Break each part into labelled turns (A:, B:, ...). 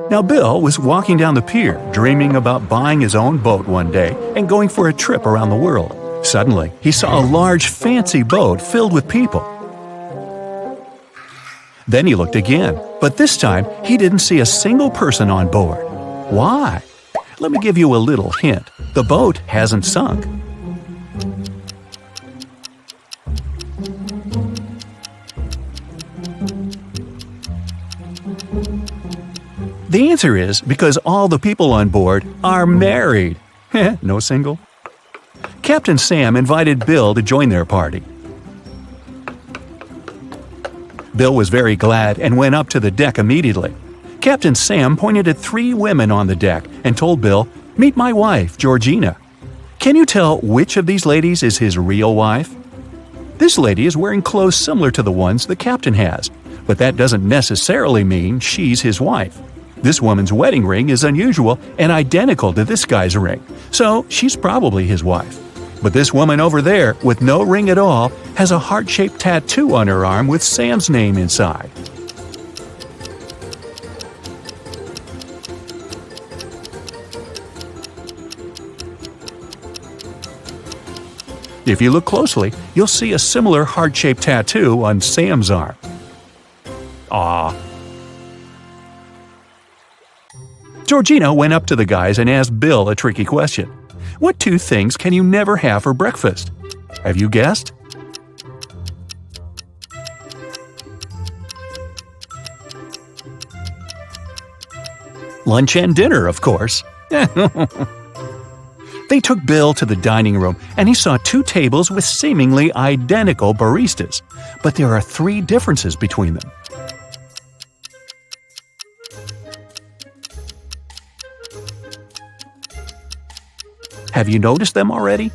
A: Now Bill was walking down the pier, dreaming about buying his own boat one day and going for a trip around the world. Suddenly, he saw a large, fancy boat filled with people. Then he looked again, but this time he didn't see a single person on board. Why? Let me give you a little hint. The boat hasn't sunk. The answer is because all the people on board are married. No single? Captain Sam invited Bill to join their party. Bill was very glad and went up to the deck immediately. Captain Sam pointed at 3 women on the deck and told Bill, "Meet my wife, Georgina." Can you tell which of these ladies is his real wife? This lady is wearing clothes similar to the ones the captain has, but that doesn't necessarily mean she's his wife. This woman's wedding ring is unusual and identical to this guy's ring, so she's probably his wife. But this woman over there, with no ring at all, has a heart-shaped tattoo on her arm with Sam's name inside. If you look closely, you'll see a similar heart-shaped tattoo on Sam's arm. Aww. Georgina went up to the guys and asked Bill a tricky question. What 2 things can you never have for breakfast? Have you guessed? Lunch and dinner, of course. They took Bill to the dining room, and he saw 2 tables with seemingly identical baristas, but there are 3 differences between them. Have you noticed them already?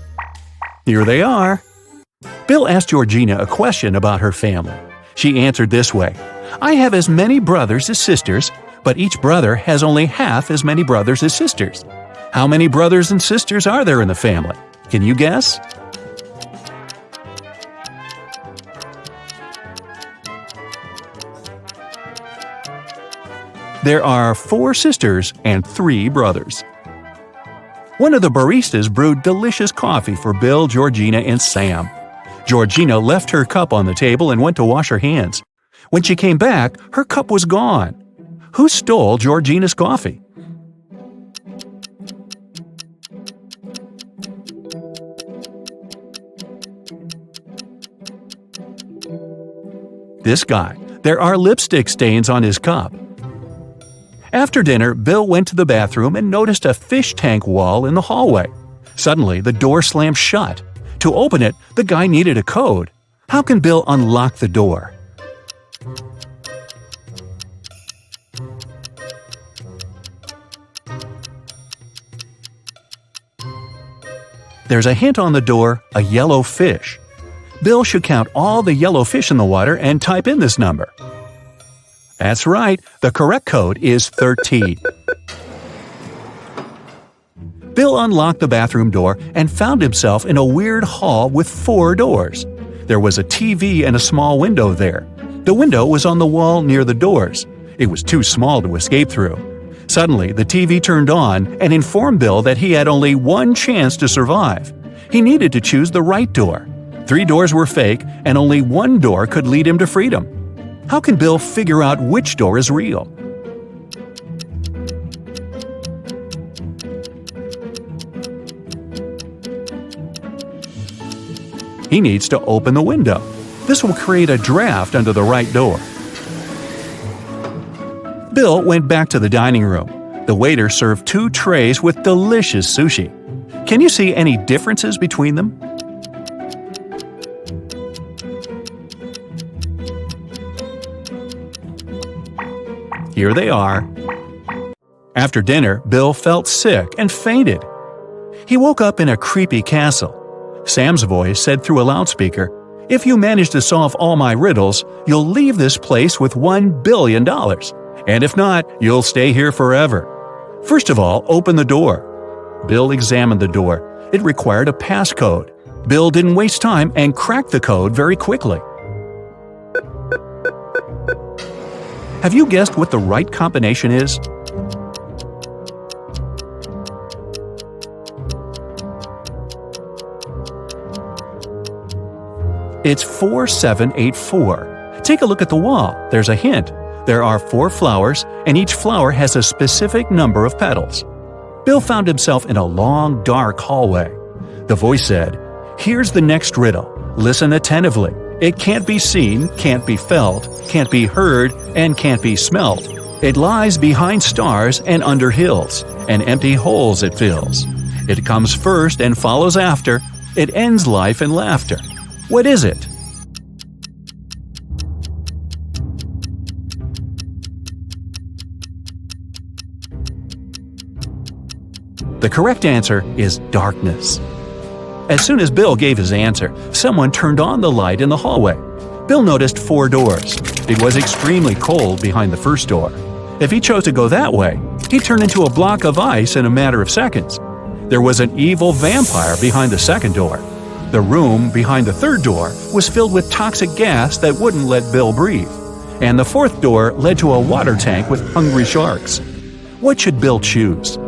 A: Here they are. Bill asked Georgina a question about her family. She answered this way, "I have as many brothers as sisters, but each brother has only half as many brothers as sisters. How many brothers and sisters are there in the family? Can you guess?" There are 4 sisters and 3 brothers. One of the baristas brewed delicious coffee for Bill, Georgina, and Sam. Georgina left her cup on the table and went to wash her hands. When she came back, her cup was gone. Who stole Georgina's coffee? This guy. There are lipstick stains on his cup. After dinner, Bill went to the bathroom and noticed a fish tank wall in the hallway. Suddenly, the door slammed shut. To open it, the guy needed a code. How can Bill unlock the door? There's a hint on the door, a yellow fish. Bill should count all the yellow fish in the water and type in this number. That's right, the correct code is 13. Bill unlocked the bathroom door and found himself in a weird hall with 4 doors. There was a TV and a small window there. The window was on the wall near the doors. It was too small to escape through. Suddenly, the TV turned on and informed Bill that he had only one chance to survive. He needed to choose the right door. 3 doors were fake, and only one door could lead him to freedom. How can Bill figure out which door is real? He needs to open the window. This will create a draft under the right door. Bill went back to the dining room. The waiter served 2 trays with delicious sushi. Can you see any differences between them? Here they are. After dinner, Bill felt sick and fainted. He woke up in a creepy castle. Sam's voice said through a loudspeaker, "If you manage to solve all my riddles, you'll leave this place with $1 billion. And if not, you'll stay here forever. First of all, open the door." Bill examined the door. It required a passcode. Bill didn't waste time and cracked the code very quickly. Have you guessed what the right combination is? It's 4784. Take a look at the wall. There's a hint. There are 4 flowers, and each flower has a specific number of petals. Bill found himself in a long, dark hallway. The voice said, "Here's the next riddle. Listen attentively. It can't be seen, can't be felt, can't be heard, and can't be smelt. It lies behind stars and under hills, and empty holes it fills. It comes first and follows after. It ends life in laughter. What is it?" The correct answer is darkness. As soon as Bill gave his answer, someone turned on the light in the hallway. Bill noticed 4 doors. It was extremely cold behind the first door. If he chose to go that way, he'd turn into a block of ice in a matter of seconds. There was an evil vampire behind the second door. The room behind the third door was filled with toxic gas that wouldn't let Bill breathe. And the fourth door led to a water tank with hungry sharks. What should Bill choose?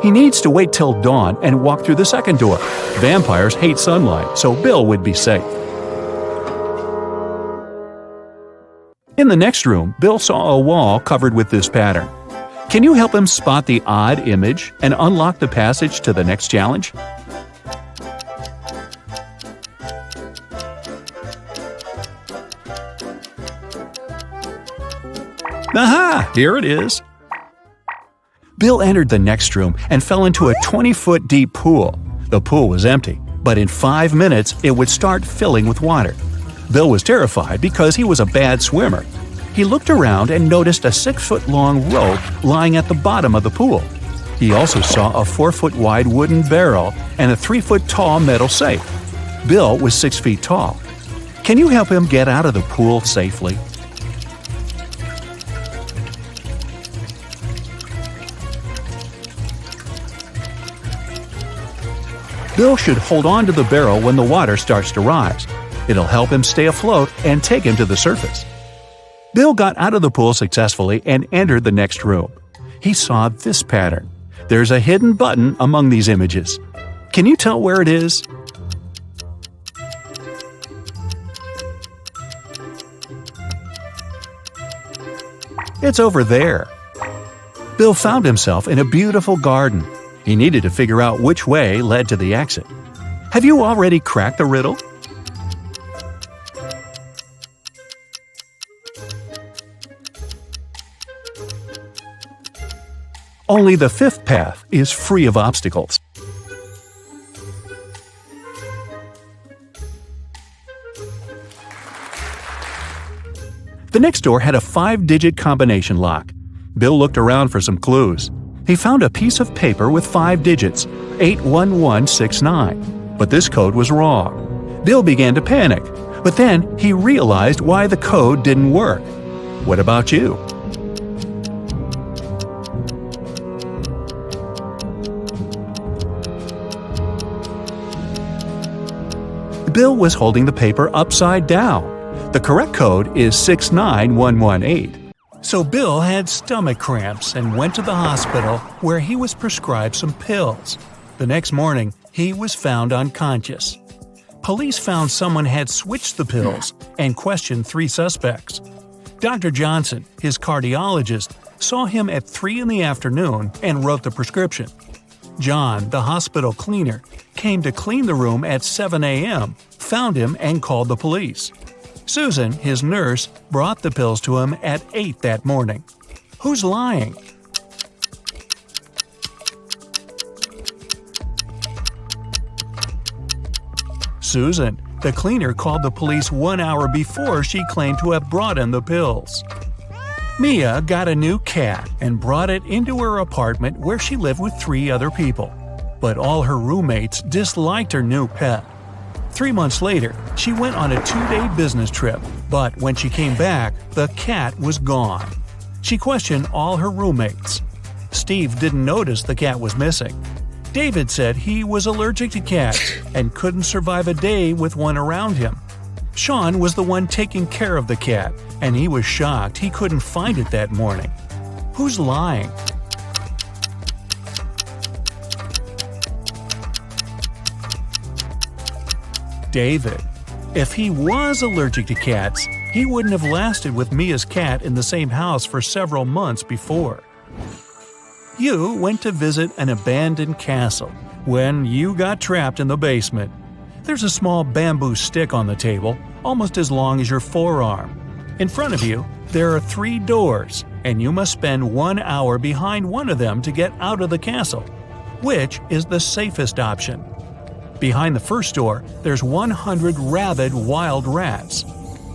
A: He needs to wait till dawn and walk through the second door. Vampires hate sunlight, so Bill would be safe. In the next room, Bill saw a wall covered with this pattern. Can you help him spot the odd image and unlock the passage to the next challenge? Aha! Here it is. Bill entered the next room and fell into a 20-foot deep pool. The pool was empty, but in 5 minutes it would start filling with water. Bill was terrified because he was a bad swimmer. He looked around and noticed a 6-foot-long rope lying at the bottom of the pool. He also saw a 4-foot-wide wooden barrel and a 3-foot-tall metal safe. Bill was 6 feet tall. Can you help him get out of the pool safely? Bill should hold on to the barrel when the water starts to rise. It'll help him stay afloat and take him to the surface. Bill got out of the pool successfully and entered the next room. He saw this pattern. There's a hidden button among these images. Can you tell where it is? It's over there. Bill found himself in a beautiful garden. He needed to figure out which way led to the exit. Have you already cracked the riddle? Only the 5th path is free of obstacles. The next door had a 5-digit combination lock. Bill looked around for some clues. He found a piece of paper with 5 digits, 81169. But this code was wrong. Bill began to panic, but then he realized why the code didn't work. What about you? Bill was holding the paper upside down. The correct code is 69118. So Bill had stomach cramps and went to the hospital where he was prescribed some pills. The next morning, he was found unconscious. Police found someone had switched the pills and questioned 3 suspects. Dr. Johnson, his cardiologist, saw him at 3 in the afternoon and wrote the prescription. John, the hospital cleaner, came to clean the room at 7 a.m., found him and called the police. Susan, his nurse, brought the pills to him at 8 that morning. Who's lying? Susan, the cleaner, called the police 1 hour before she claimed to have brought in the pills. Mia got a new cat and brought it into her apartment where she lived with 3 other people. But all her roommates disliked her new pet. 3 months later, she went on a 2-day business trip, but when she came back, the cat was gone. She questioned all her roommates. Steve didn't notice the cat was missing. David said he was allergic to cats and couldn't survive a day with one around him. Sean was the one taking care of the cat, and he was shocked he couldn't find it that morning. Who's lying? David. If he was allergic to cats, he wouldn't have lasted with Mia's cat in the same house for several months before. You went to visit an abandoned castle when you got trapped in the basement. There's a small bamboo stick on the table, almost as long as your forearm. In front of you, there are 3 doors, and you must spend 1 hour behind one of them to get out of the castle. Which is the safest option? Behind the first door, there's 100 rabid wild rats.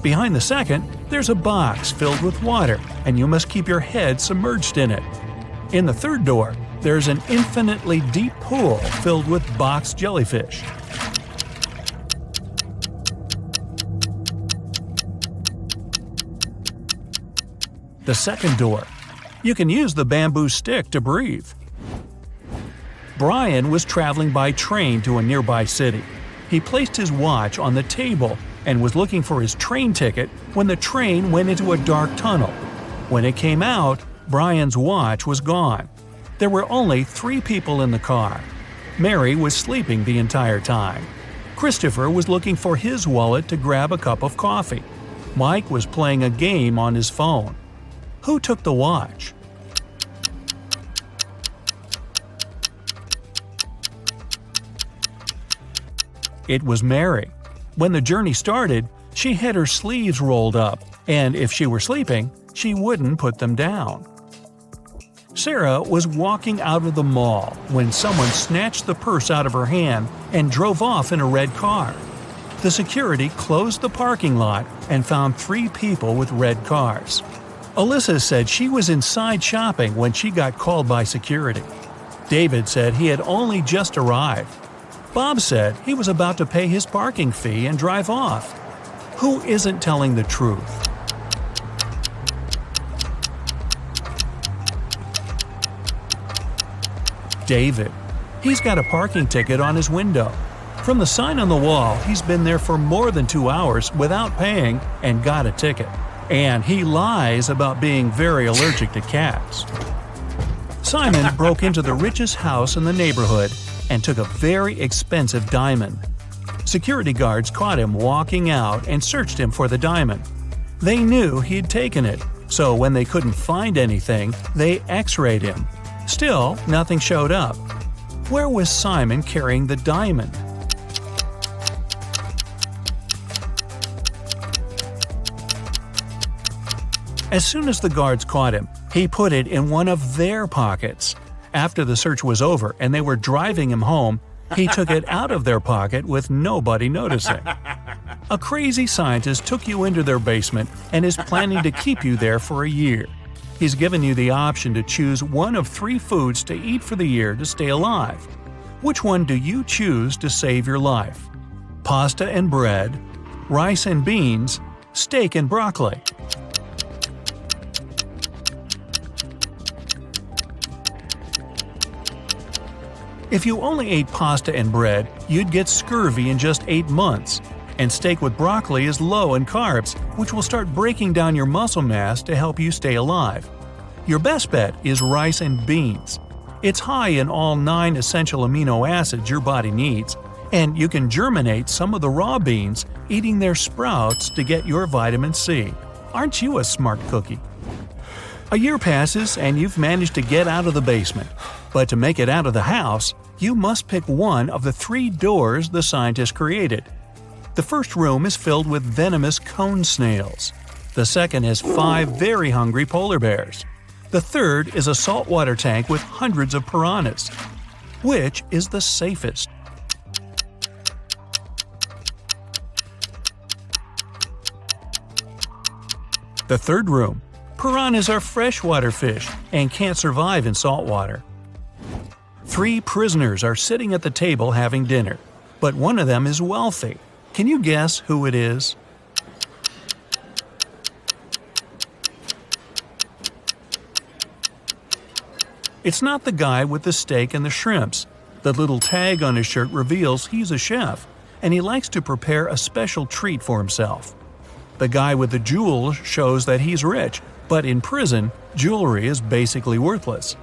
A: Behind the second, there's a box filled with water, and you must keep your head submerged in it. In the third door, there's an infinitely deep pool filled with box jellyfish. The second door. You can use the bamboo stick to breathe. Brian was traveling by train to a nearby city. He placed his watch on the table and was looking for his train ticket when the train went into a dark tunnel. When it came out, Brian's watch was gone. There were only 3 people in the car. Mary was sleeping the entire time. Christopher was looking for his wallet to grab a cup of coffee. Mike was playing a game on his phone. Who took the watch? It was Mary. When the journey started, she had her sleeves rolled up, and if she were sleeping, she wouldn't put them down. Sarah was walking out of the mall when someone snatched the purse out of her hand and drove off in a red car. The security closed the parking lot and found 3 people with red cars. Alyssa said she was inside shopping when she got called by security. David said he had only just arrived. Bob said he was about to pay his parking fee and drive off. Who isn't telling the truth? David. He's got a parking ticket on his window. From the sign on the wall, he's been there for more than 2 hours without paying and got a ticket. And he lies about being very allergic to cats. Simon broke into the richest house in the neighborhood and took a very expensive diamond. Security guards caught him walking out and searched him for the diamond. They knew he'd taken it, so when they couldn't find anything, they x-rayed him. Still, nothing showed up. Where was Simon carrying the diamond? As soon as the guards caught him, he put it in one of their pockets. After the search was over and they were driving him home, he took it out of their pocket with nobody noticing. A crazy scientist took you into their basement and is planning to keep you there for a year. He's given you the option to choose one of 3 foods to eat for the year to stay alive. Which one do you choose to save your life? Pasta and bread, rice and beans, steak and broccoli. If you only ate pasta and bread, you'd get scurvy in just 8 months. And steak with broccoli is low in carbs, which will start breaking down your muscle mass to help you stay alive. Your best bet is rice and beans. It's high in all 9 essential amino acids your body needs, and you can germinate some of the raw beans, eating their sprouts to get your vitamin C. Aren't you a smart cookie? A year passes and you've managed to get out of the basement. But to make it out of the house, you must pick one of the 3 doors the scientists created. The first room is filled with venomous cone snails. The second has 5 very hungry polar bears. The third is a saltwater tank with hundreds of piranhas. Which is the safest? The third room. Piranhas are freshwater fish and can't survive in salt water. 3 prisoners are sitting at the table having dinner, but one of them is wealthy. Can you guess who it is? It's not the guy with the steak and the shrimps. The little tag on his shirt reveals he's a chef, and he likes to prepare a special treat for himself. The guy with the jewels shows that he's rich, But in prison, jewelry is basically worthless.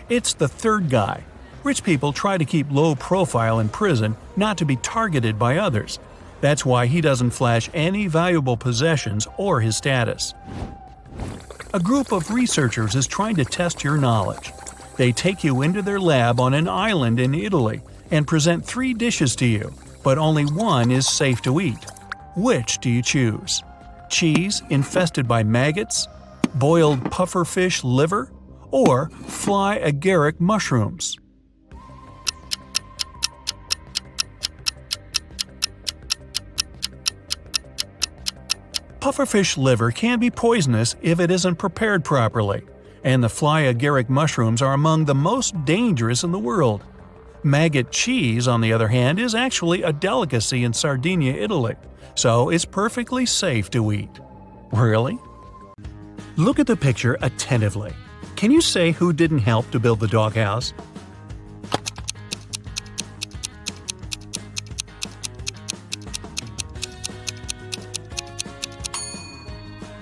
A: It's the third guy. Rich people try to keep low profile in prison not to be targeted by others. That's why he doesn't flash any valuable possessions or his status. A group of researchers is trying to test your knowledge. They take you into their lab on an island in Italy and present 3 dishes to you, but only one is safe to eat. Which do you choose? Cheese infested by maggots, boiled pufferfish liver, or fly agaric mushrooms? Pufferfish liver can be poisonous if it isn't prepared properly, and the fly agaric mushrooms are among the most dangerous in the world. Maggot cheese, on the other hand, is actually a delicacy in Sardinia, Italy, so it's perfectly safe to eat. Really? Look at the picture attentively. Can you say who didn't help to build the doghouse?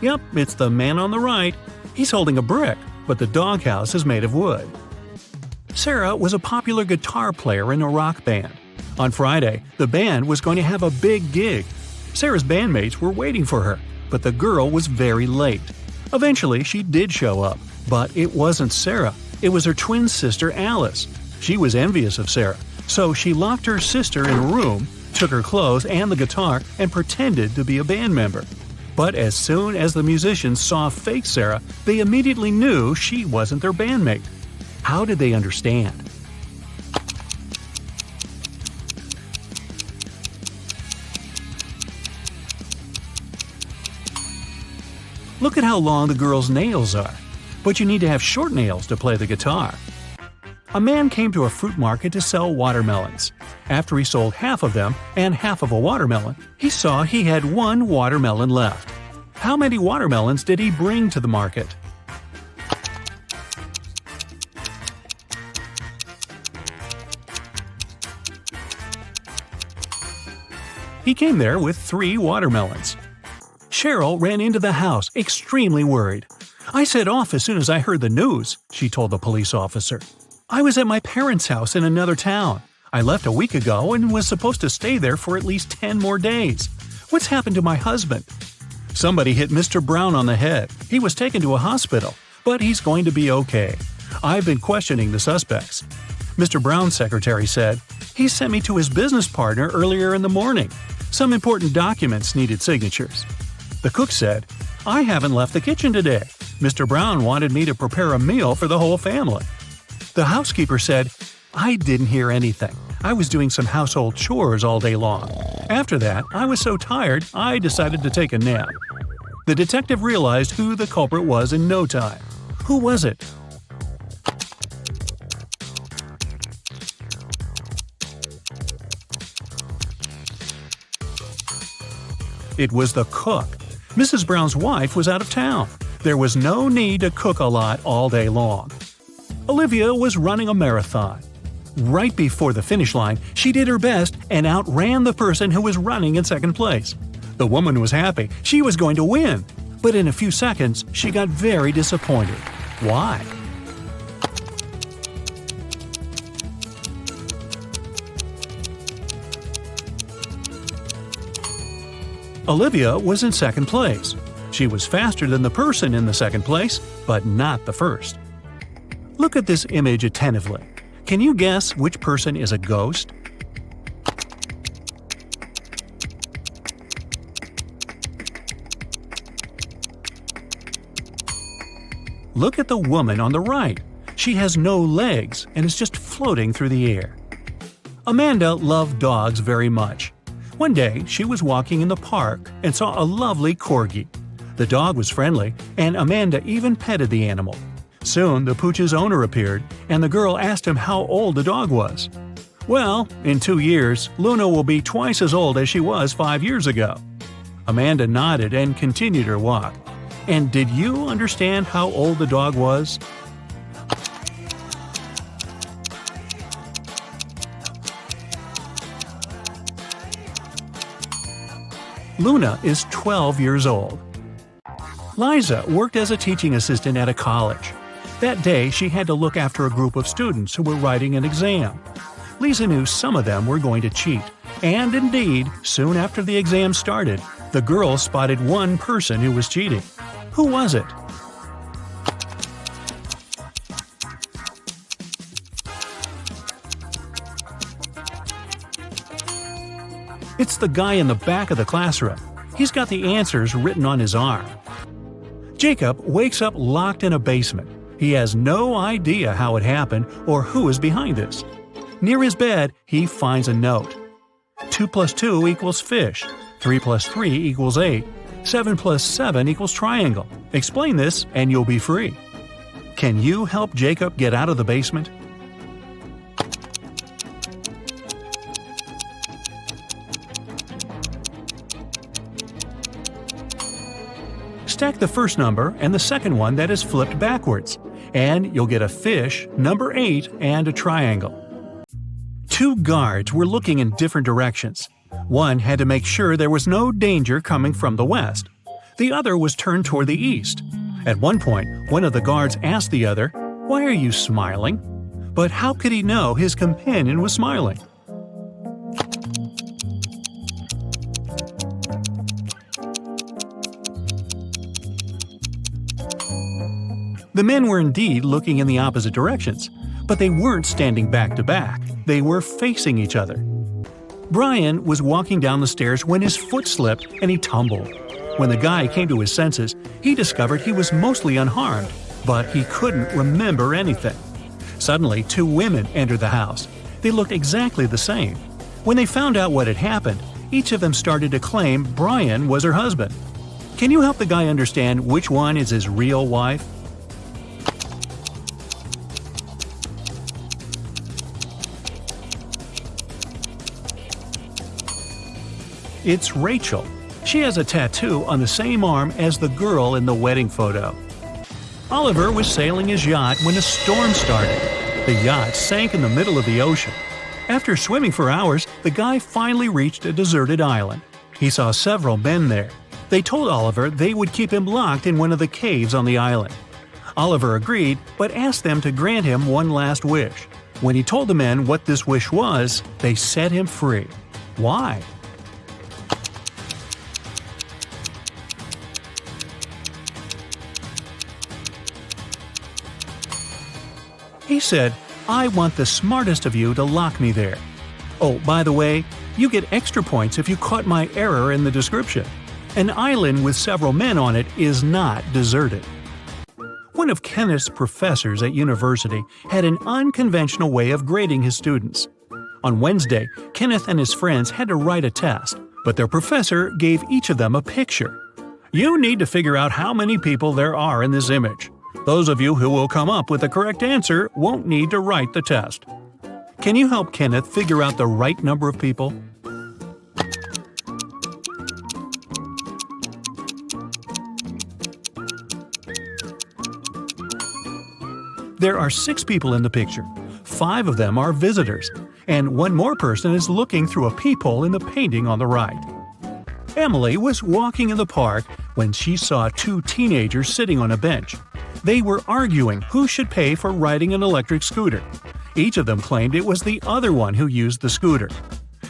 A: Yep, it's the man on the right. He's holding a brick, but the doghouse is made of wood. Sarah was a popular guitar player in a rock band. On Friday, the band was going to have a big gig. Sarah's bandmates were waiting for her, but the girl was very late. Eventually, she did show up, but it wasn't Sarah. It was her twin sister, Alice. She was envious of Sarah, so she locked her sister in a room, took her clothes and the guitar, and pretended to be a band member. But as soon as the musicians saw fake Sarah, they immediately knew she wasn't their bandmate. How did they understand? Look at how long the girl's nails are. But you need to have short nails to play the guitar. A man came to a fruit market to sell watermelons. After he sold half of them and half of a watermelon, he saw he had 1 watermelon left. How many watermelons did he bring to the market? He came there with 3 watermelons. Cheryl ran into the house, extremely worried. "I set off as soon as I heard the news," she told the police officer. "I was at my parents' house in another town. I left a week ago and was supposed to stay there for at least 10 more days. What's happened to my husband?" "Somebody hit Mr. Brown on the head. He was taken to a hospital, but he's going to be okay. I've been questioning the suspects." Mr. Brown's secretary said, "He sent me to his business partner earlier in the morning. Some important documents needed signatures." The cook said, "I haven't left the kitchen today. Mr. Brown wanted me to prepare a meal for the whole family." The housekeeper said, "I didn't hear anything. I was doing some household chores all day long. After that, I was so tired, I decided to take a nap." The detective realized who the culprit was in no time. Who was it? It was the cook. Mrs. Brown's wife was out of town. There was no need to cook a lot all day long. Olivia was running a marathon. Right before the finish line, she did her best and outran the person who was running in second place. The woman was happy. She was going to win. But in a few seconds, she got very disappointed. Why? Olivia was in second place. She was faster than the person in the second place, but not the first. Look at this image attentively. Can you guess which person is a ghost? Look at the woman on the right. She has no legs and is just floating through the air. Amanda loved dogs very much. One day, she was walking in the park and saw a lovely corgi. The dog was friendly, and Amanda even petted the animal. Soon, the pooch's owner appeared, and the girl asked him how old the dog was. "Well, in 2 years, Luna will be twice as old as she was 5 years ago." Amanda nodded and continued her walk. And did you understand how old the dog was? Luna is 12 years old. Liza worked as a teaching assistant at a college. That day, she had to look after a group of students who were writing an exam. Lisa knew some of them were going to cheat, and indeed, soon after the exam started, the girls spotted one person who was cheating. Who was it? It's the guy in the back of the classroom. He's got the answers written on his arm. Jacob wakes up locked in a basement. He has no idea how it happened or who is behind this. Near his bed, he finds a note. 2 + 2 equals fish. 3 + 3 equals 8. 7 + 7 equals triangle. Explain this and you'll be free. Can you help Jacob get out of the basement? Stack the first number and the second one that is flipped backwards, and you'll get a fish, number 8, and a triangle. 2 guards were looking in different directions. One had to make sure there was no danger coming from the west. The other was turned toward the east. At one point, one of the guards asked the other, "Why are you smiling?" But how could he know his companion was smiling? The men were indeed looking in the opposite directions, but they weren't standing back to back. They were facing each other. Brian was walking down the stairs when his foot slipped and he tumbled. When the guy came to his senses, he discovered he was mostly unharmed, but he couldn't remember anything. Suddenly, 2 women entered the house. They looked exactly the same. When they found out what had happened, each of them started to claim Brian was her husband. Can you help the guy understand which one is his real wife? It's Rachel. She has a tattoo on the same arm as the girl in the wedding photo. Oliver was sailing his yacht when a storm started. The yacht sank in the middle of the ocean. After swimming for hours, the guy finally reached a deserted island. He saw several men there. They told Oliver they would keep him locked in one of the caves on the island. Oliver agreed, but asked them to grant him one last wish. When he told the men what this wish was, they set him free. Why? He said, "I want the smartest of you to lock me there. Oh, by the way, you get extra points if you caught my error in the description. An island with several men on it is not deserted." One of Kenneth's professors at university had an unconventional way of grading his students. On Wednesday, Kenneth and his friends had to write a test, but their professor gave each of them a picture. You need to figure out how many people there are in this image. Those of you who will come up with the correct answer won't need to write the test. Can you help Kenneth figure out the right number of people? There are 6 people in the picture. 5 of them are visitors, and one more person is looking through a peephole in the painting on the right. Emily was walking in the park when she saw 2 teenagers sitting on a bench. They were arguing who should pay for riding an electric scooter. Each of them claimed it was the other one who used the scooter.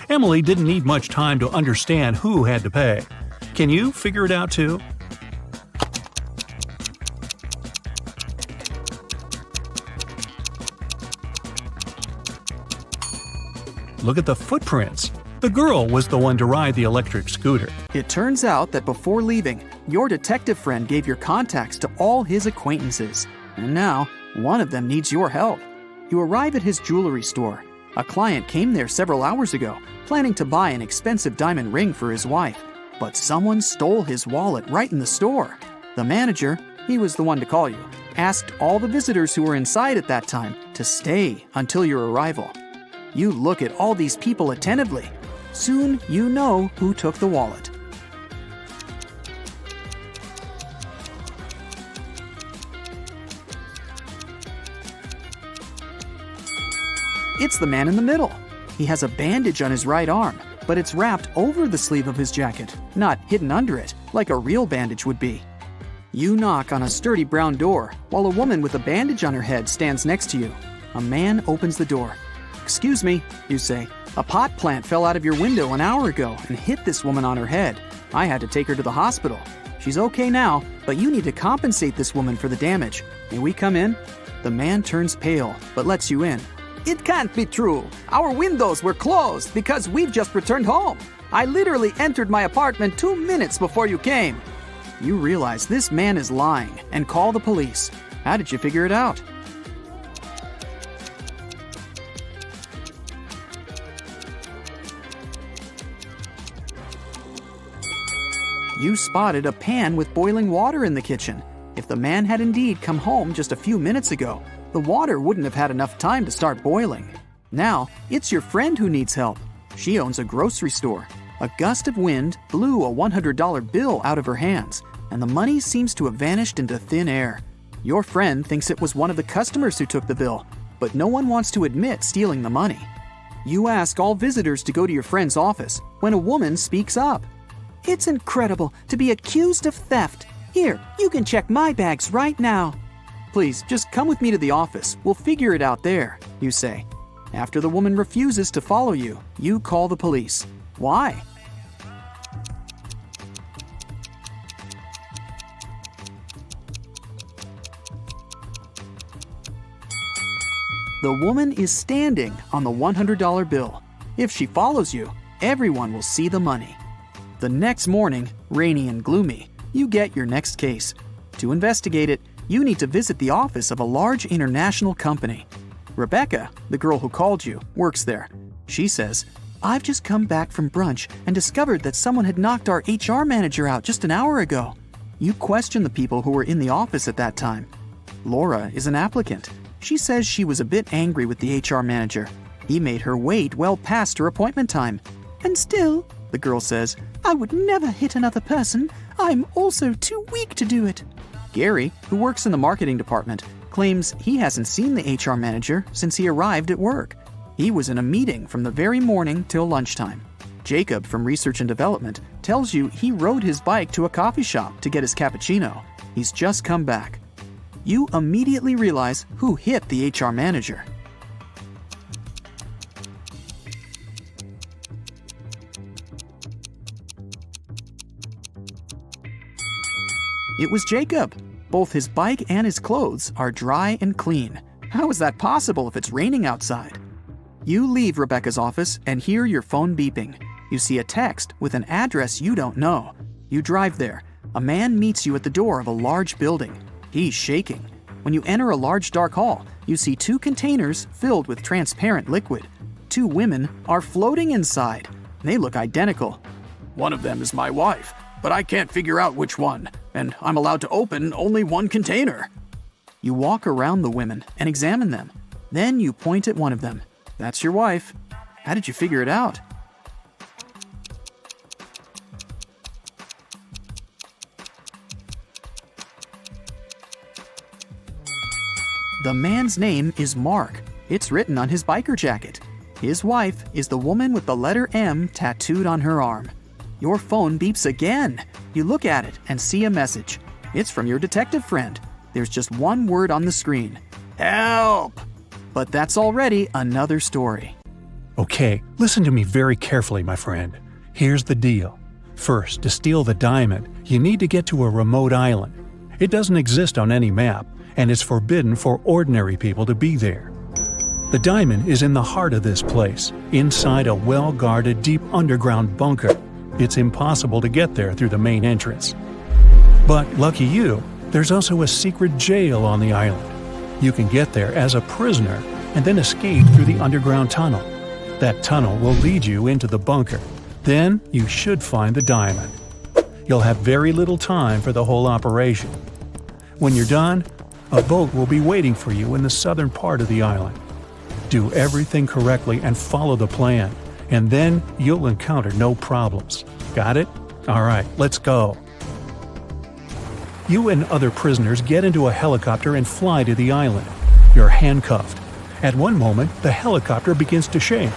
A: Emily didn't need much time to understand who had to pay. Can you figure it out too? Look at the footprints. The girl was the one to ride the electric scooter.
B: It turns out that before leaving, your detective friend gave your contacts to all his acquaintances. And now, one of them needs your help. You arrive at his jewelry store. A client came there several hours ago, planning to buy an expensive diamond ring for his wife. But someone stole his wallet right in the store. The manager, he was the one to call you, asked all the visitors who were inside at that time to stay until your arrival. You look at all these people attentively. Soon you know who took the wallet. It's the man in the middle. He has a bandage on his right arm, but it's wrapped over the sleeve of his jacket, not hidden under it, like a real bandage would be. You knock on a sturdy brown door while a woman with a bandage on her head stands next to you. A man opens the door. "Excuse me," you say. "A pot plant fell out of your window an hour ago and hit this woman on her head. I had to take her to the hospital. She's okay now, but you need to compensate this woman for the damage. May we come in?" The man turns pale, but lets you in. "It can't be true. Our windows were closed because we've just returned home. I literally entered my apartment 2 minutes before you came." You realize this man is lying and call the police. How did you figure it out? You spotted a pan with boiling water in the kitchen. If the man had indeed come home just a few minutes ago, the water wouldn't have had enough time to start boiling. Now, it's your friend who needs help. She owns a grocery store. A gust of wind blew a $100 bill out of her hands, and the money seems to have vanished into thin air. Your friend thinks it was one of the customers who took the bill, but no one wants to admit stealing the money. You ask all visitors to go to your friend's office when a woman speaks up. "It's incredible to be accused of theft. Here, you can check my bags right now." "Please, just come with me to the office. We'll figure it out there," you say. After the woman refuses to follow you, you call the police. Why? The woman is standing on the $100 bill. If she follows you, everyone will see the money. The next morning, rainy and gloomy, you get your next case. To investigate it, you need to visit the office of a large international company. Rebecca, the girl who called you, works there. She says, "I've just come back from brunch and discovered that someone had knocked our HR manager out just an hour ago." You question the people who were in the office at that time. Laura is an applicant. She says she was a bit angry with the HR manager. He made her wait well past her appointment time. "And still," the girl says, "I would never hit another person. I'm also too weak to do it." Gary, who works in the marketing department, claims he hasn't seen the HR manager since he arrived at work. He was in a meeting from the very morning till lunchtime. Jacob from Research and Development tells you he rode his bike to a coffee shop to get his cappuccino. He's just come back. You immediately realize who hit the HR manager. It was Jacob. Both his bike and his clothes are dry and clean. How is that possible if it's raining outside? You leave Rebecca's office and hear your phone beeping. You see a text with an address you don't know. You drive there. A man meets you at the door of a large building. He's shaking. When you enter a large dark hall, you see 2 containers filled with transparent liquid. 2 women are floating inside. They look identical. "One of them is my wife, but I can't figure out which one, and I'm allowed to open only 1 container." You walk around the women and examine them. Then you point at one of them. "That's your wife. How did you figure it out?" The man's name is Mark. It's written on his biker jacket. His wife is the woman with the letter M tattooed on her arm. Your phone beeps again. You look at it and see a message. It's from your detective friend. There's just one word on the screen. "Help!" But that's already another story.
A: Okay, listen to me very carefully, my friend. Here's the deal. First, to steal the diamond, you need to get to a remote island. It doesn't exist on any map, and it's forbidden for ordinary people to be there. The diamond is in the heart of this place, inside a well-guarded deep underground bunker. It's impossible to get there through the main entrance. But lucky you, there's also a secret jail on the island. You can get there as a prisoner and then escape through the underground tunnel. That tunnel will lead you into the bunker. Then you should find the diamond. You'll have very little time for the whole operation. When you're done, a boat will be waiting for you in the southern part of the island. Do everything correctly and follow the plan, and then you'll encounter no problems. Got it? All right, let's go. You and other prisoners get into a helicopter and fly to the island. You're handcuffed. At one moment, the helicopter begins to shake.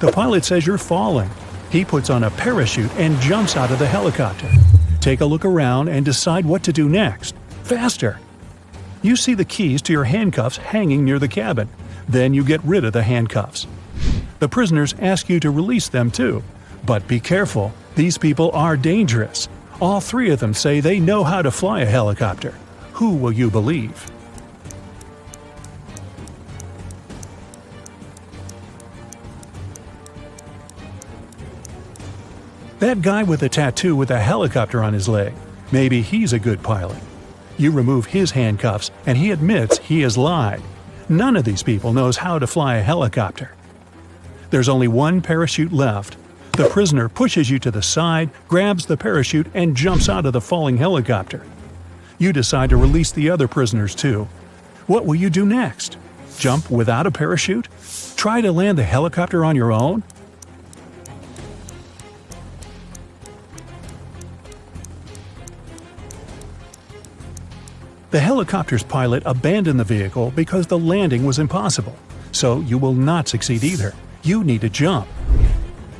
A: The pilot says you're falling. He puts on a parachute and jumps out of the helicopter. Take a look around and decide what to do next. Faster! You see the keys to your handcuffs hanging near the cabin. Then you get rid of the handcuffs. The prisoners ask you to release them too. But be careful, these people are dangerous. All three of them say they know how to fly a helicopter. Who will you believe? That guy with a tattoo with a helicopter on his leg. Maybe he's a good pilot. You remove his handcuffs and he admits he has lied. None of these people knows how to fly a helicopter. There's only one parachute left. The prisoner pushes you to the side, grabs the parachute, and jumps out of the falling helicopter. You decide to release the other prisoners too. What will you do next? Jump without a parachute? Try to land the helicopter on your own? The helicopter's pilot abandoned the vehicle because the landing was impossible, so you will not succeed either. You need to jump.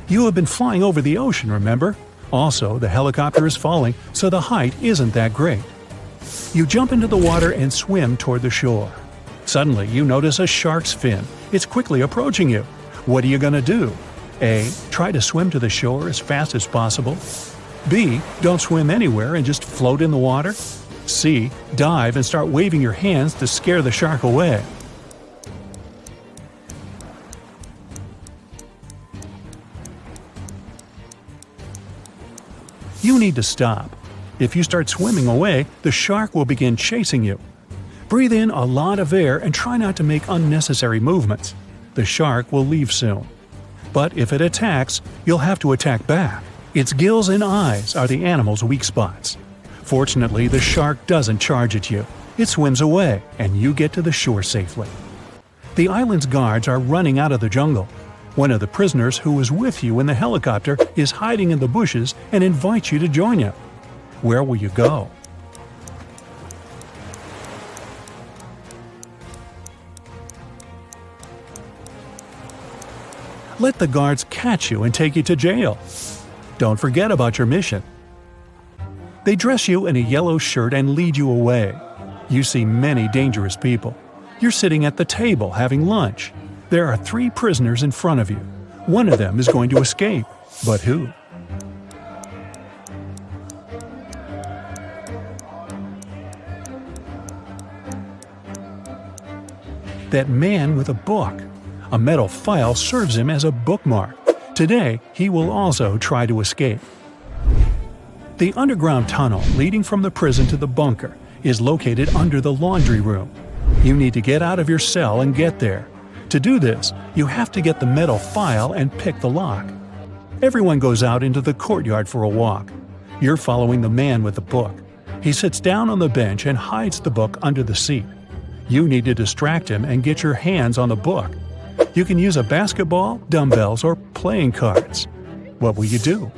A: You have been flying over the ocean, remember? Also, the helicopter is falling, so the height isn't that great. You jump into the water and swim toward the shore. Suddenly, you notice a shark's fin. It's quickly approaching you. What are you going to do? A. Try to swim to the shore as fast as possible. B. Don't swim anywhere and just float in the water. C. Dive and start waving your hands to scare the shark away. You need to stop. If you start swimming away, the shark will begin chasing you. Breathe in a lot of air and try not to make unnecessary movements. The shark will leave soon. But if it attacks, you'll have to attack back. Its gills and eyes are the animal's weak spots. Fortunately, the shark doesn't charge at you. It swims away, and you get to the shore safely. The island's guards are running out of the jungle. One of the prisoners who was with you in the helicopter is hiding in the bushes and invites you to join him. Where will you go? Let the guards catch you and take you to jail. Don't forget about your mission. They dress you in a yellow shirt and lead you away. You see many dangerous people. You're sitting at the table having lunch. There are 3 prisoners in front of you. One of them is going to escape. But who? That man with a book. A metal file serves him as a bookmark. Today, he will also try to escape. The underground tunnel leading from the prison to the bunker is located under the laundry room. You need to get out of your cell and get there. To do this, you have to get the metal file and pick the lock. Everyone goes out into the courtyard for a walk. You're following the man with the book. He sits down on the bench and hides the book under the seat. You need to distract him and get your hands on the book. You can use a basketball, dumbbells, or playing cards. What will you do?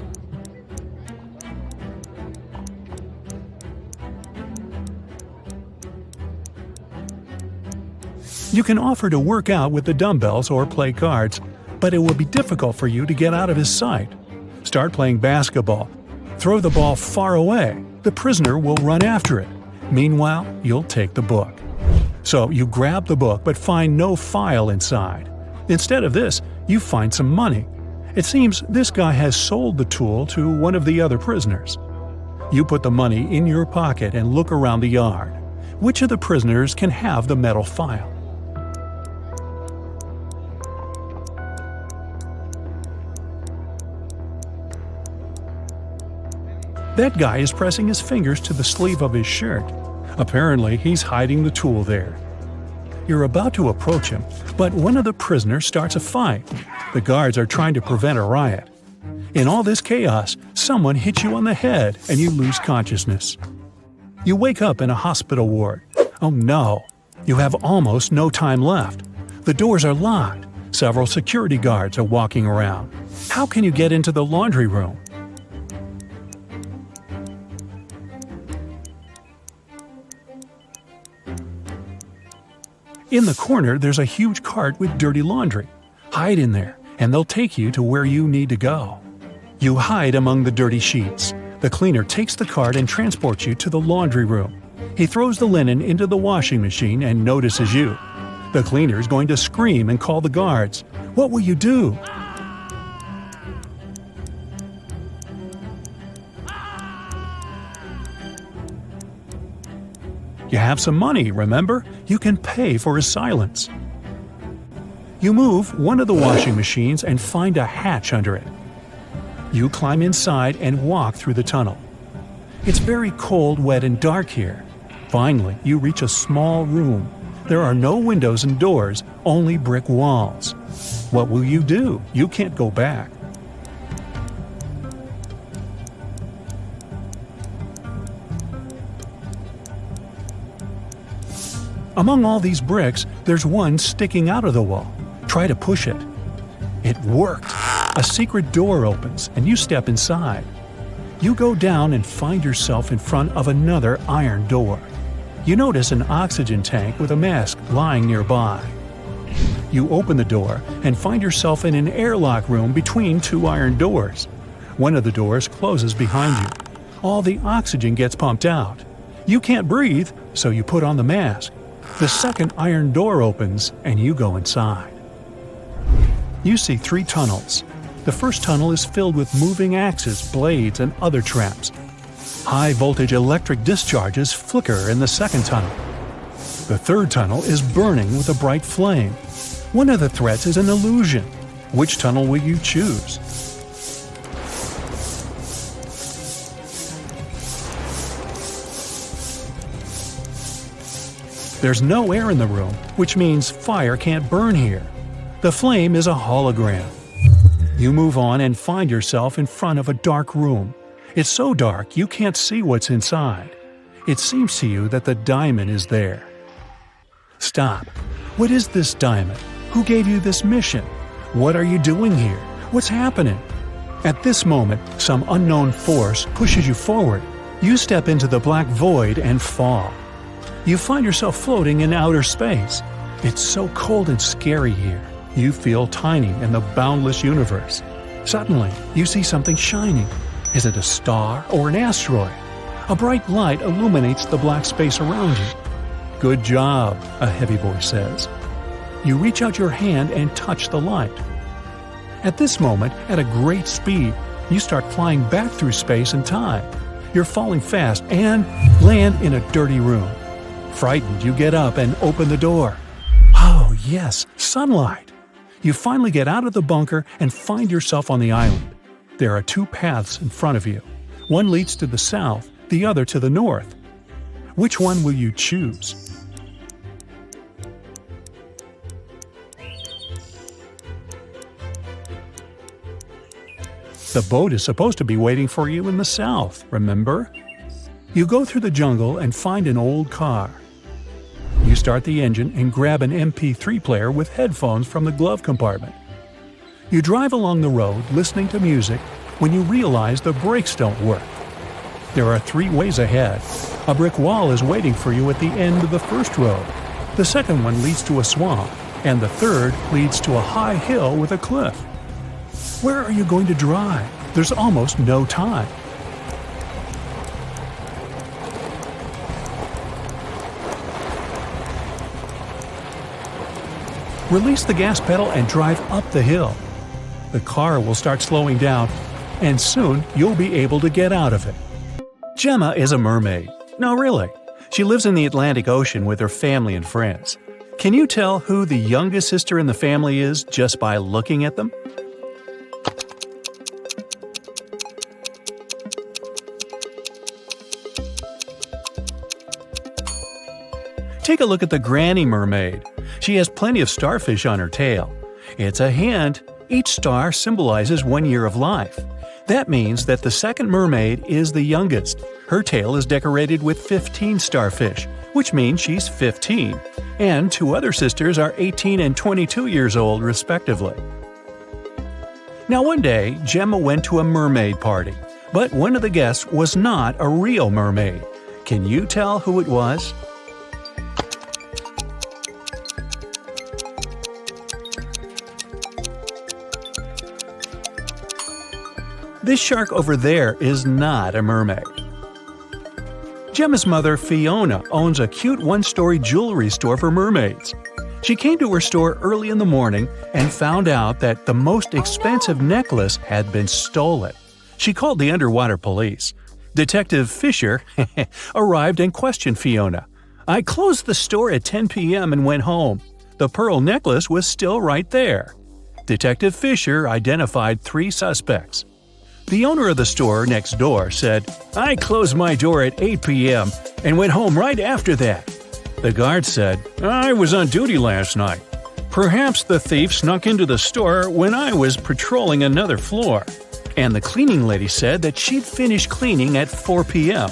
A: You can offer to work out with the dumbbells or play cards, but it will be difficult for you to get out of his sight. Start playing basketball. Throw the ball far away. The prisoner will run after it. Meanwhile, you'll take the book. So you grab the book but find no file inside. Instead of this, you find some money. It seems this guy has sold the tool to one of the other prisoners. You put the money in your pocket and look around the yard. Which of the prisoners can have the metal file? That guy is pressing his fingers to the sleeve of his shirt. Apparently, he's hiding the tool there. You're about to approach him, but one of the prisoners starts a fight. The guards are trying to prevent a riot. In all this chaos, someone hits you on the head and you lose consciousness. You wake up in a hospital ward. Oh no! You have almost no time left. The doors are locked. Several security guards are walking around. How can you get into the laundry room? In the corner, there's a huge cart with dirty laundry. Hide in there, and they'll take you to where you need to go. You hide among the dirty sheets. The cleaner takes the cart and transports you to the laundry room. He throws the linen into the washing machine and notices you. The cleaner is going to scream and call the guards. What will you do? You have some money, remember? You can pay for his silence. You move one of the washing machines and find a hatch under it. You climb inside and walk through the tunnel. It's very cold, wet, and dark here. Finally, you reach a small room. There are no windows and doors, only brick walls. What will you do? You can't go back. Among all these bricks, there's one sticking out of the wall. Try to push it. It worked. A secret door opens, and you step inside. You go down and find yourself in front of another iron door. You notice an oxygen tank with a mask lying nearby. You open the door and find yourself in an airlock room between two iron doors. One of the doors closes behind you. All the oxygen gets pumped out. You can't breathe, so you put on the mask. The second iron door opens, and you go inside. You see 3 tunnels. The first tunnel is filled with moving axes, blades, and other traps. High-voltage electric discharges flicker in the second tunnel. The third tunnel is burning with a bright flame. One of the threats is an illusion. Which tunnel will you choose? There's no air in the room, which means fire can't burn here. The flame is a hologram. You move on and find yourself in front of a dark room. It's so dark you can't see what's inside. It seems to you that the diamond is there. Stop. What is this diamond? Who gave you this mission? What are you doing here? What's happening? At this moment, some unknown force pushes you forward. You step into the black void and fall. You find yourself floating in outer space. It's so cold and scary here. You feel tiny in the boundless universe. Suddenly, you see something shining. Is it a star or an asteroid? A bright light illuminates the black space around you. Good job, a heavy voice says. You reach out your hand and touch the light. At this moment, at a great speed, you start flying back through space and time. You're falling fast and land in a dirty room. Frightened, you get up and open the door. Oh, yes, sunlight! You finally get out of the bunker and find yourself on the island. There are 2 paths in front of you. One leads to the south, the other to the north. Which one will you choose? The boat is supposed to be waiting for you in the south, remember? You go through the jungle and find an old car. You start the engine and grab an MP3 player with headphones from the glove compartment. You drive along the road listening to music when you realize the brakes don't work. There are 3 ways ahead. A brick wall is waiting for you at the end of the first road. The second one leads to a swamp, and the third leads to a high hill with a cliff. Where are you going to drive? There's almost no time. Release the gas pedal and drive up the hill. The car will start slowing down, and soon you'll be able to get out of it. Gemma is a mermaid. No, really. She lives in the Atlantic Ocean with her family and friends. Can you tell who the youngest sister in the family is just by looking at them? Take a look at the granny mermaid. She has plenty of starfish on her tail. It's a hint. Each star symbolizes 1 year of life. That means that the second mermaid is the youngest. Her tail is decorated with 15 starfish, which means she's 15. And 2 other sisters are 18 and 22 years old, respectively. Now one day, Gemma went to a mermaid party, but one of the guests was not a real mermaid. Can you tell who it was? This shark over there is not a mermaid. Gemma's mother, Fiona, owns a cute one-story jewelry store for mermaids. She came to her store early in the morning and found out that the most expensive necklace had been stolen. She called the underwater police. Detective Fisher arrived and questioned Fiona. "I closed the store at 10 p.m. and went home. The pearl necklace was still right there." Detective Fisher identified 3 suspects. The owner of the store next door said, "I closed my door at 8 p.m. and went home right after that." The guard said, "I was on duty last night. Perhaps the thief snuck into the store when I was patrolling another floor." And the cleaning lady said that she'd finished cleaning at 4 p.m.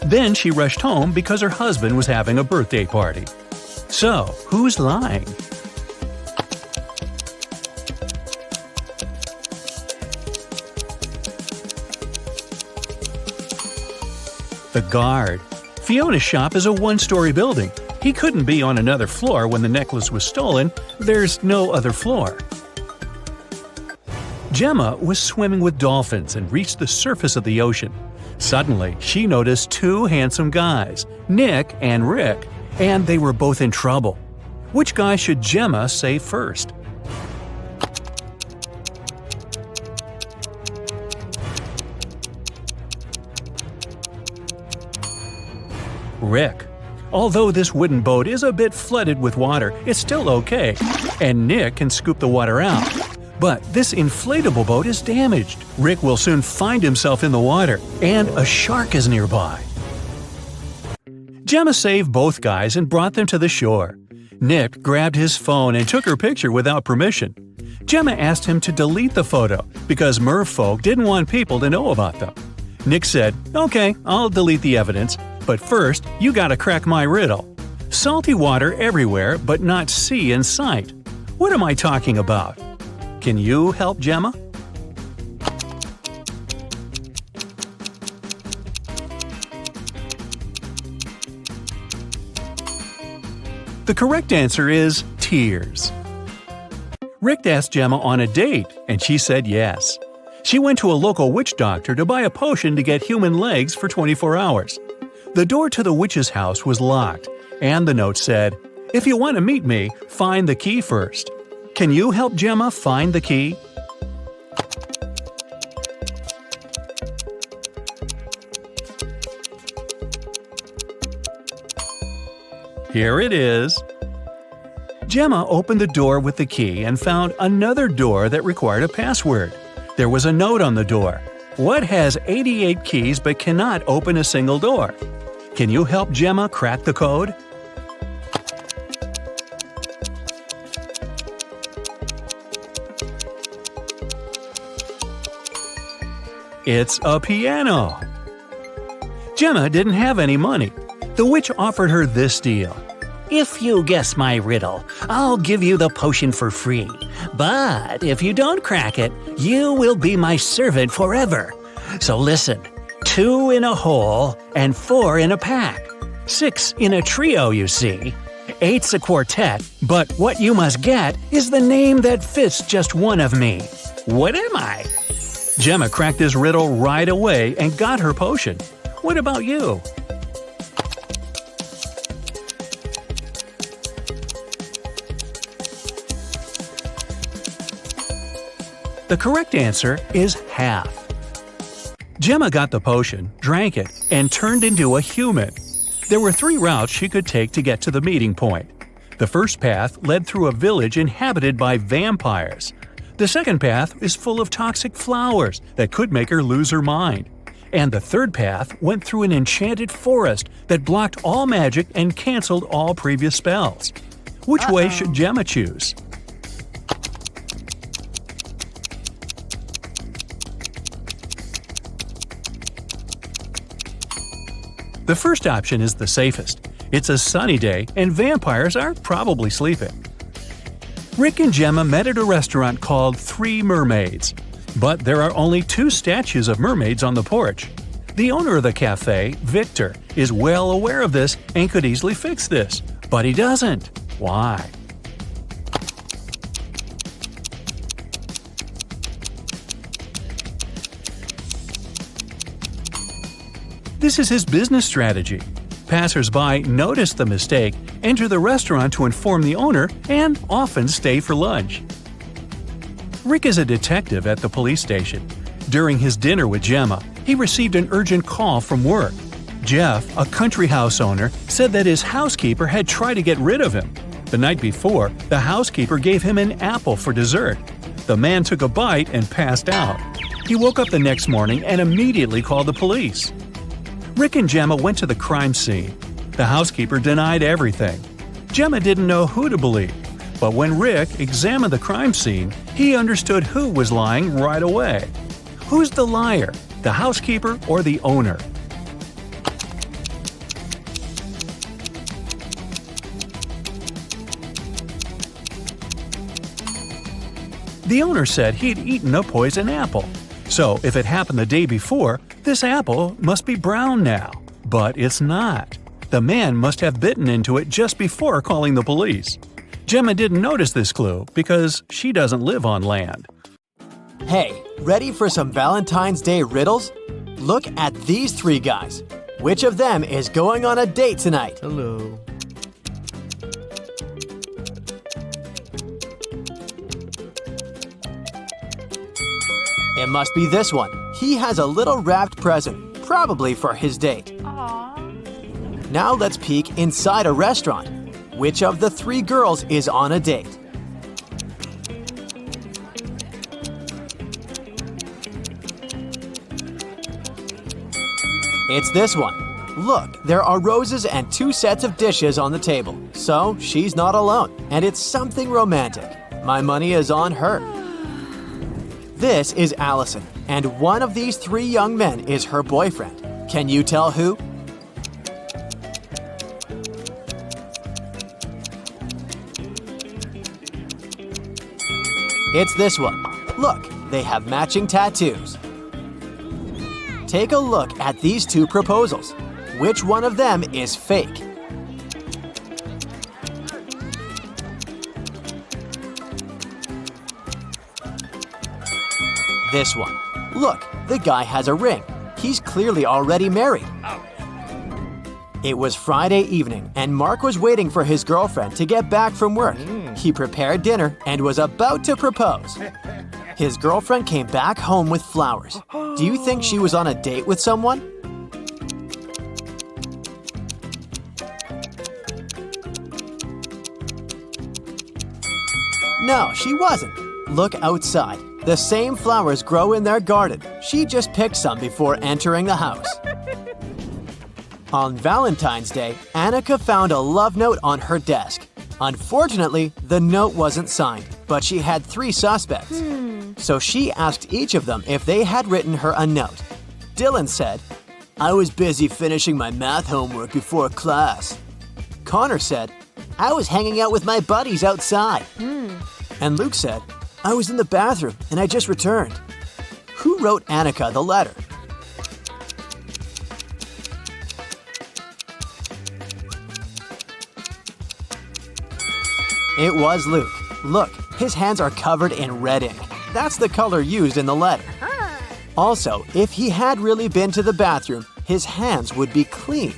A: Then she rushed home because her husband was having a birthday party. So, who's lying? The guard. Fiona's shop is a one-story building. He couldn't be on another floor when the necklace was stolen. There's no other floor. Gemma was swimming with dolphins and reached the surface of the ocean. Suddenly, she noticed 2 handsome guys, Nick and Rick, and they were both in trouble. Which guy should Gemma save first? Rick. Although this wooden boat is a bit flooded with water, it's still okay, and Nick can scoop the water out. But this inflatable boat is damaged. Rick will soon find himself in the water, and a shark is nearby. Gemma saved both guys and brought them to the shore. Nick grabbed his phone and took her picture without permission. Gemma asked him to delete the photo because merfolk didn't want people to know about them. Nick said, "Okay, I'll delete the evidence, but first you gotta crack my riddle. Salty water everywhere but not sea in sight. What am I talking about?" Can you help Gemma? The correct answer is tears. Rick asked Gemma on a date, and she said yes. She went to a local witch doctor to buy a potion to get human legs for 24 hours. The door to the witch's house was locked, and the note said, "If you want to meet me, find the key first." Can you help Gemma find the key? Here it is. Gemma opened the door with the key and found another door that required a password. There was a note on the door. What has 88 keys but cannot open a single door? Can you help Gemma crack the code? It's a piano. Gemma didn't have any money. The witch offered her this deal.
C: If you guess my riddle, I'll give you the potion for free. But if you don't crack it, you will be my servant forever. So listen, 2 in a hole and 4 in a pack. 6 in a trio, you see. 8's a quartet, but what you must get is the name that fits just one of me. What am I?
A: Gemma cracked this riddle right away and got her potion. What about you? The correct answer is half. Gemma got the potion, drank it, and turned into a human. There were 3 routes she could take to get to the meeting point. The first path led through a village inhabited by vampires. The second path is full of toxic flowers that could make her lose her mind. And the third path went through an enchanted forest that blocked all magic and canceled all previous spells. Which way should Gemma choose? The first option is the safest. It's a sunny day and vampires are probably sleeping. Rick and Gemma met at a restaurant called 3 Mermaids. But there are only 2 statues of mermaids on the porch. The owner of the cafe, Victor, is well aware of this and could easily fix this. But he doesn't. Why? This is his business strategy. Passers-by notice the mistake, enter the restaurant to inform the owner, and often stay for lunch. Rick is a detective at the police station. During his dinner with Gemma, he received an urgent call from work. Jeff, a country house owner, said that his housekeeper had tried to get rid of him. The night before, the housekeeper gave him an apple for dessert. The man took a bite and passed out. He woke up the next morning and immediately called the police. Rick and Gemma went to the crime scene. The housekeeper denied everything. Gemma didn't know who to believe, but when Rick examined the crime scene, he understood who was lying right away. Who's the liar, the housekeeper or the owner? The owner said he'd eaten a poison apple. So if it happened the day before, this apple must be brown now. But it's not. The man must have bitten into it just before calling the police. Gemma didn't notice this clue because she doesn't live on land.
D: Hey, ready for some Valentine's Day riddles? Look at these three guys. Which of them is going on a date tonight?
E: Hello.
D: It must be this one. He has a little wrapped present, probably for his date. Now let's peek inside a restaurant. Which of the three girls is on a date? It's this one. Look, there are roses and two sets of dishes on the table. So she's not alone, and it's something romantic. My money is on her. This is Allison, and one of these three young men is her boyfriend. Can you tell who? It's this one. Look, they have matching tattoos. Take a look at these two proposals. Which one of them is fake? This one. Look, the guy has a ring. He's clearly already married. It was Friday evening, and Mark was waiting for his girlfriend to get back from work. He prepared dinner and was about to propose. His girlfriend came back home with flowers. Do you think she was on a date with someone? No, she wasn't. Look outside. The same flowers grow in their garden. She just picked some before entering the house. On Valentine's Day, Annika found a love note on her desk. Unfortunately, the note wasn't signed, but she had 3 suspects. So she asked each of them if they had written her a note. Dylan said, "I was busy finishing my math homework before class." Connor said, "I was hanging out with my buddies outside." And Luke said, "I was in the bathroom and I just returned." Who wrote Annika the letter? It was Luke. Look, his hands are covered in red ink. That's the color used in the letter. Also, if he had really been to the bathroom, his hands would be clean.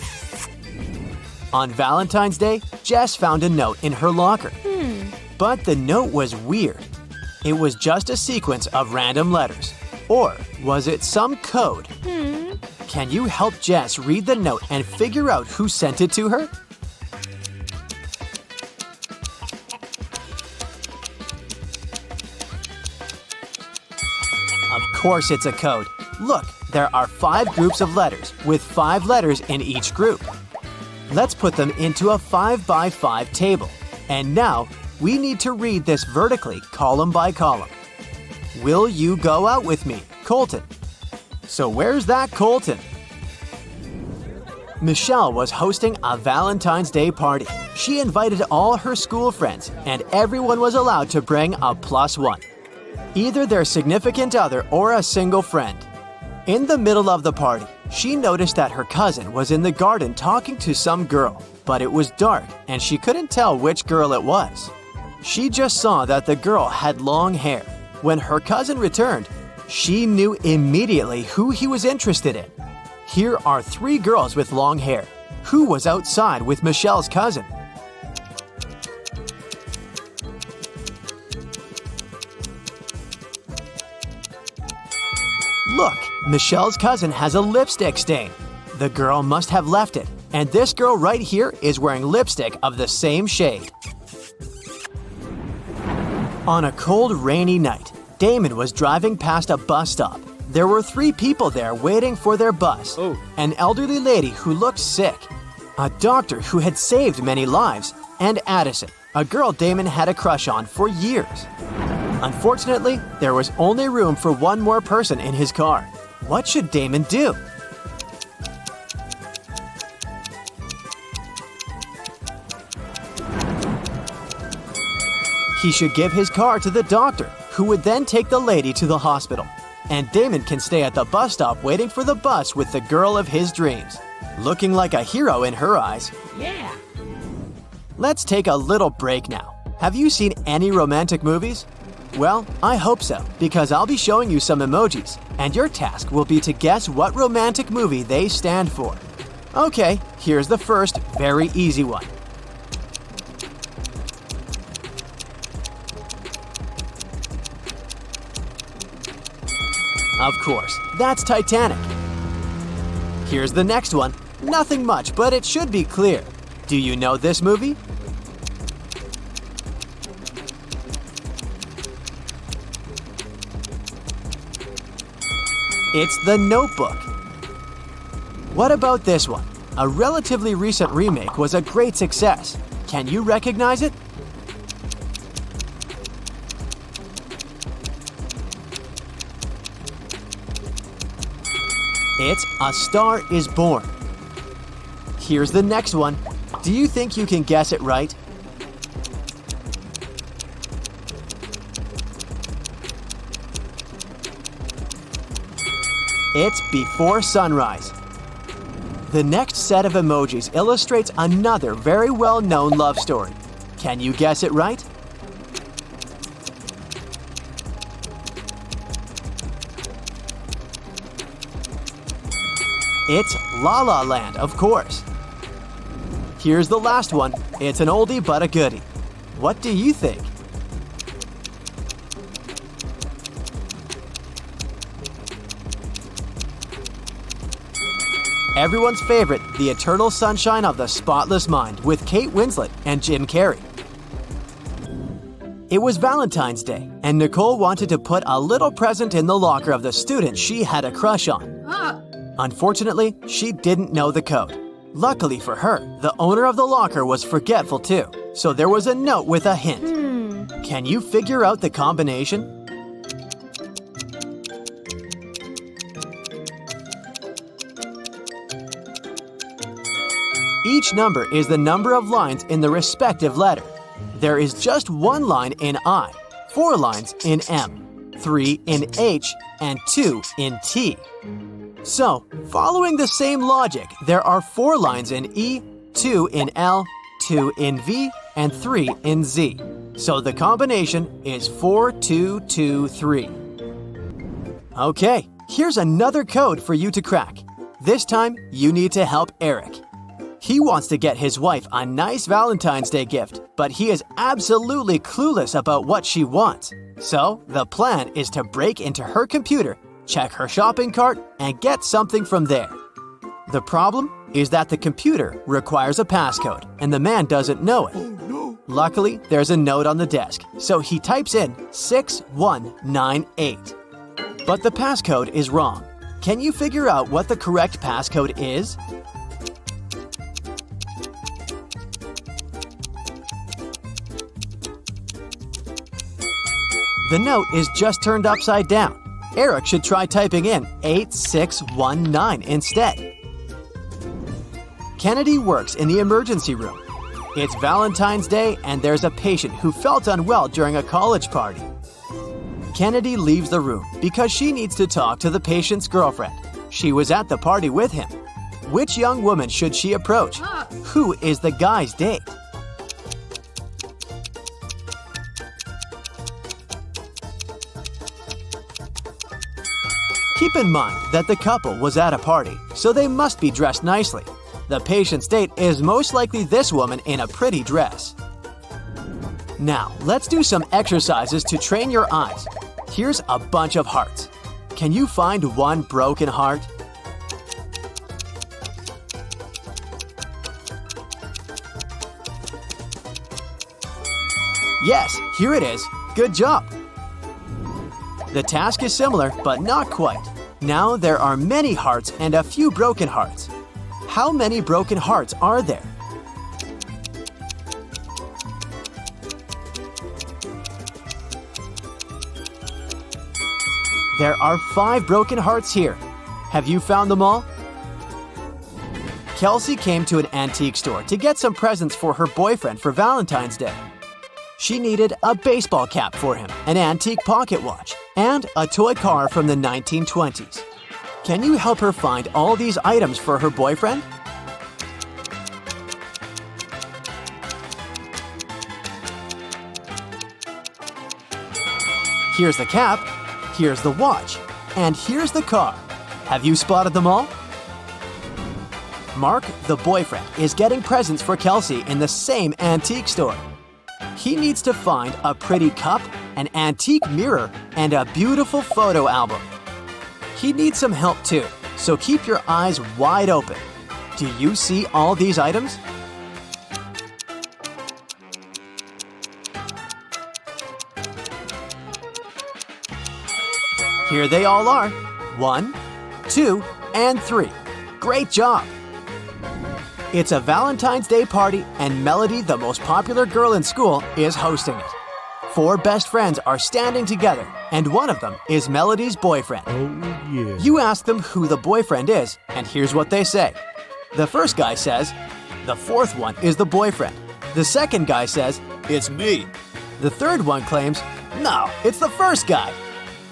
D: On Valentine's Day, Jess found a note in her locker. But the note was weird. It was just a sequence of random letters. Or was it some code? Can you help Jess read the note and figure out who sent it to her? Of course it's a code. Look, there are 5 groups of letters, with 5 letters in each group. Let's put them into a 5x5 table. And now, we need to read this vertically, column by column. Will you go out with me, Colton? So where's that Colton? Michelle was hosting a Valentine's Day party. She invited all her school friends, and everyone was allowed to bring a +1. Either their significant other or a single friend. In the middle of the party, she noticed that her cousin was in the garden talking to some girl, but it was dark and she couldn't tell which girl it was. She just saw that the girl had long hair. When her cousin returned, she knew immediately who he was interested in. Here are 3 girls with long hair. Who was outside with Michelle's cousin? Look, Michelle's cousin has a lipstick stain. The girl must have left it, and this girl right here is wearing lipstick of the same shade. On a cold, rainy night, Damon was driving past a bus stop. There were 3 people there waiting for their bus. An elderly lady who looked sick, a doctor who had saved many lives, and Addison, a girl Damon had a crush on for years. Unfortunately, there was only room for one more person in his car. What should Damon do? He should give his car to the doctor, who would then take the lady to the hospital. And Damon can stay at the bus stop waiting for the bus with the girl of his dreams. Looking like a hero in her eyes.
C: Yeah.
D: Let's take a little break now. Have you seen any romantic movies? Well, I hope so, because I'll be showing you some emojis, and your task will be to guess what romantic movie they stand for. Okay, here's the first very easy one. Of course, that's Titanic. Here's the next one. Nothing much, but it should be clear. Do you know this movie? It's The Notebook. What about this one? A relatively recent remake was a great success. Can you recognize it? It's A Star is Born. Here's the next one. Do you think you can guess it right? It's Before Sunrise. The next set of emojis illustrates another very well-known love story. Can you guess it right? It's La La Land, of course. Here's the last one. It's an oldie but a goodie. What do you think? Everyone's favorite, The Eternal Sunshine of the Spotless Mind with Kate Winslet and Jim Carrey. It was Valentine's Day, and Nicole wanted to put a little present in the locker of the student she had a crush on. Unfortunately, she didn't know the code. Luckily for her, the owner of the locker was forgetful too, so there was a note with a hint. Can you figure out the combination? Each number is the number of lines in the respective letter. There is just 1 line in I, 4 lines in M, 3 in H, and 2 in T. So, following the same logic, there are 4 lines in E, 2 in L, 2 in V, and 3 in Z. So the combination is 4, 2, 2, 3. Okay, here's another code for you to crack. This time, you need to help Eric. He wants to get his wife a nice Valentine's Day gift, but he is absolutely clueless about what she wants. So, the plan is to break into her computer, check her shopping cart, and get something from there. The problem is that the computer requires a passcode, and the man doesn't know it. Luckily, there's a note on the desk, so he types in 6198. But the passcode is wrong. Can you figure out what the correct passcode is? The note is just turned upside down. Eric should try typing in 8619 instead. Kennedy works in the emergency room. It's Valentine's Day and there's a patient who felt unwell during a college party. Kennedy leaves the room because she needs to talk to the patient's girlfriend. She was at the party with him. Which young woman should she approach? Who is the guy's date? Keep Keep in mind that the couple was at a party, so they must be dressed nicely. The patient's date is most likely this woman in a pretty dress. Now, let's do some exercises to train your eyes. Here's a bunch of hearts. Can you find one broken heart? Yes, here it is. Good job. The task is similar, but not quite. Now there are many hearts and a few broken hearts. How many broken hearts are there? There are 5 broken hearts here. Have you found them all? Kelsey came to an antique store to get some presents for her boyfriend for Valentine's Day. She needed a baseball cap for him, an antique pocket watch, and a toy car from the 1920s. Can you help her find all these items for her boyfriend? Here's the cap, here's the watch, and here's the car. Have you spotted them all? Mark, the boyfriend, is getting presents for Kelsey in the same antique store. He needs to find a pretty cup, an antique mirror, and a beautiful photo album. He needs some help too, so keep your eyes wide open. Do you see all these items? Here they all are. 1, 2, and 3. Great job! It's a Valentine's Day party, and Melody, the most popular girl in school, is hosting it. 4 best friends are standing together, and one of them is Melody's boyfriend.
E: Oh, yeah.
D: You ask them who the boyfriend is, and here's what they say. The first guy says, "The fourth one is the boyfriend." The second guy says, "It's me." The third one claims, "No, it's the first guy."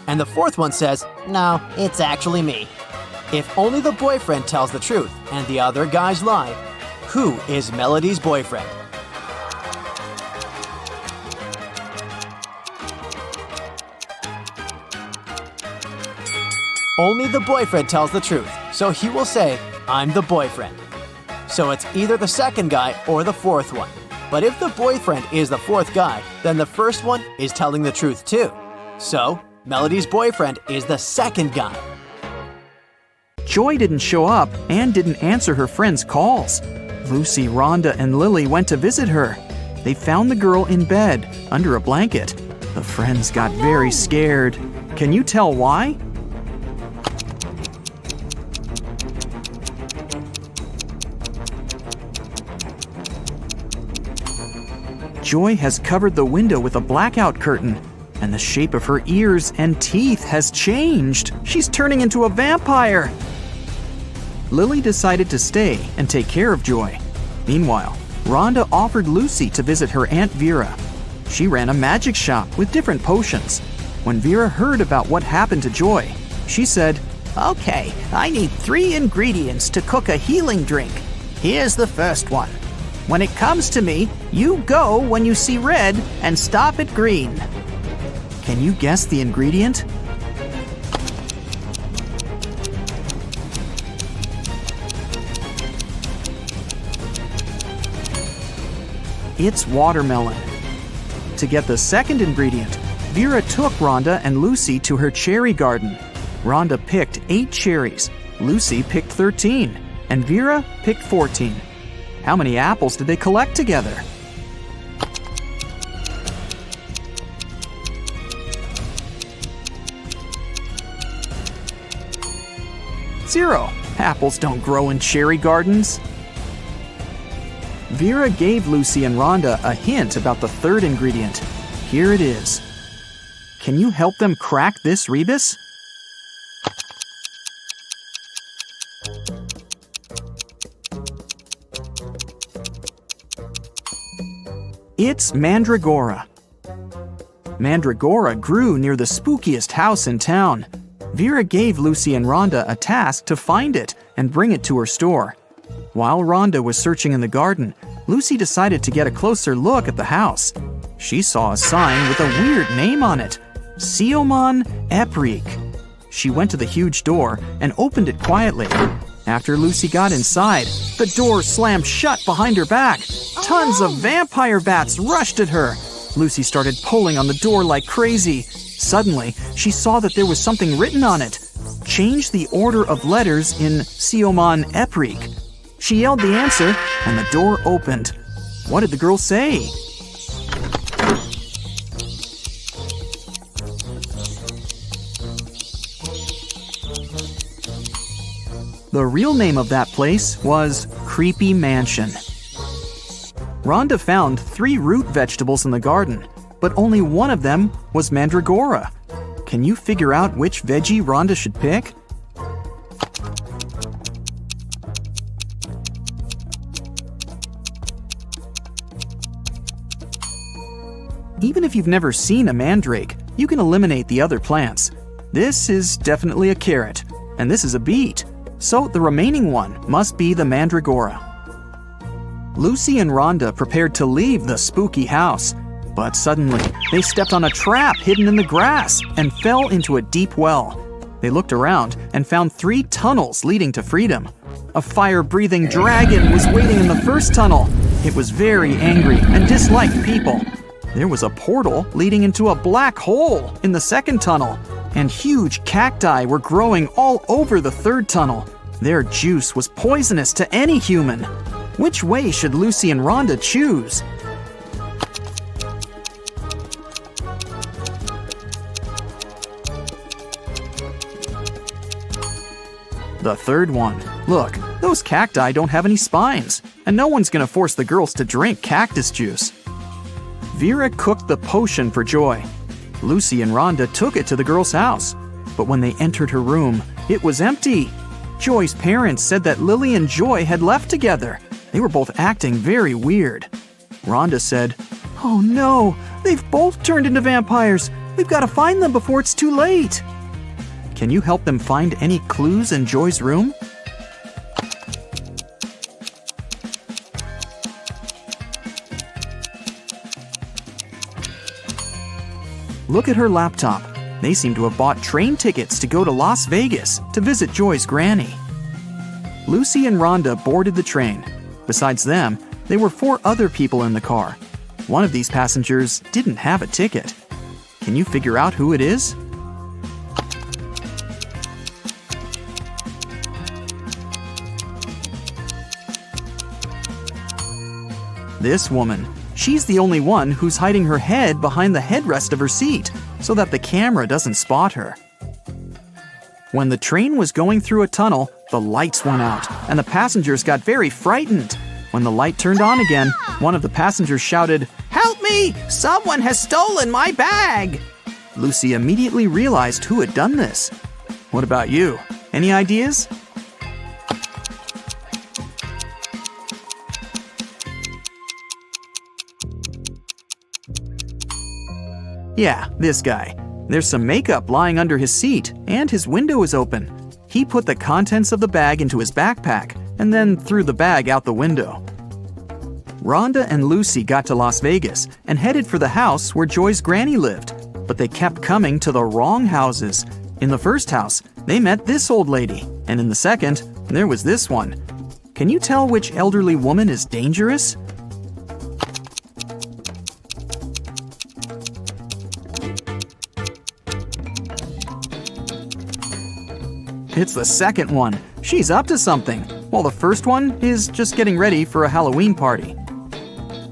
D: And the fourth one says, "No, it's actually me." If only the boyfriend tells the truth and the other guys lie, who is Melody's boyfriend? Only the boyfriend tells the truth, so he will say, "I'm the boyfriend." So it's either the second guy or the fourth one. But if the boyfriend is the fourth guy, then the first one is telling the truth too. So, Melody's boyfriend is the second guy.
B: Joy didn't show up and didn't answer her friends' calls. Lucy, Rhonda, and Lily went to visit her. They found the girl in bed, under a blanket. The friends got very scared. Can you tell why? Joy has covered the window with a blackout curtain, and the shape of her ears and teeth has changed. She's turning into a vampire. Lily decided to stay and take care of Joy. Meanwhile, Rhonda offered Lucy to visit her Aunt Vera. She ran a magic shop with different potions. When Vera heard about what happened to Joy, she said,
C: Okay, I need 3 ingredients to cook a healing drink. Here's the first one. When it comes to me, you go when you see red and stop at green.
B: "Can you guess the ingredient?" It's watermelon. To get the second ingredient, Vera took Rhonda and Lucy to her cherry garden. Rhonda picked 8 cherries, Lucy picked 13, and Vera picked 14. How many apples did they collect together? Zero. Apples don't grow in cherry gardens. Vera gave Lucy and Rhonda a hint about the third ingredient. Here it is. Can you help them crack this rebus? It's mandragora. Mandragora grew near the spookiest house in town. Vera gave Lucy and Rhonda a task to find it and bring it to her store. While Rhonda was searching in the garden, Lucy decided to get a closer look at the house. She saw a sign with a weird name on it, Siomon Eprik. She went to the huge door and opened it quietly. After Lucy got inside, the door slammed shut behind her back. Tons of vampire bats rushed at her. Lucy started pulling on the door like crazy. Suddenly, she saw that there was something written on it. Change the order of letters in Sioman Eprik. She yelled the answer, and the door opened. What did the girl say? The real name of that place was Creepy Mansion. Rhonda found 3 root vegetables in the garden, but only one of them was mandragora. Can you figure out which veggie Rhonda should pick? Even if you've never seen a mandrake, you can eliminate the other plants. This is definitely a carrot, and this is a beet. So the remaining one must be the mandragora. Lucy and Rhonda prepared to leave the spooky house, but suddenly they stepped on a trap hidden in the grass and fell into a deep well. They looked around and found 3 tunnels leading to freedom. A fire-breathing dragon was waiting in the first tunnel. It was very angry and disliked people. There was a portal leading into a black hole in the second tunnel, and huge cacti were growing all over the third tunnel. Their juice was poisonous to any human. Which way should Lucy and Rhonda choose? The third one. Look, those cacti don't have any spines, and no one's gonna force the girls to drink cactus juice. Vera cooked the potion for Joy. Lucy and Rhonda took it to the girl's house, but when they entered her room, it was empty. Joy's parents said that Lily and Joy had left together. They were both acting very weird. Rhonda said, "Oh no, they've both turned into vampires. We've got to find them before it's too late." Can you help them find any clues in Joy's room? Look at her laptop. They seem to have bought train tickets to go to Las Vegas to visit Joy's granny. Lucy and Rhonda boarded the train. Besides them, there were 4 other people in the car. One of these passengers didn't have a ticket. Can you figure out who it is? This woman. She's the only one who's hiding her head behind the headrest of her seat so that the camera doesn't spot her. When the train was going through a tunnel, the lights went out and the passengers got very frightened. When the light turned on again, one of the passengers shouted, "Help me! Someone has stolen my bag!" Lucy immediately realized who had done this. What about you? Any ideas? Yeah, this guy. There's some makeup lying under his seat, and his window is open. He put the contents of the bag into his backpack, and then threw the bag out the window. Rhonda and Lucy got to Las Vegas and headed for the house where Joy's granny lived, but they kept coming to the wrong houses. In the first house, they met this old lady, and in the second, there was this one. Can you tell which elderly woman is dangerous? It's the second one. She's up to something, while the first one is just getting ready for a Halloween party.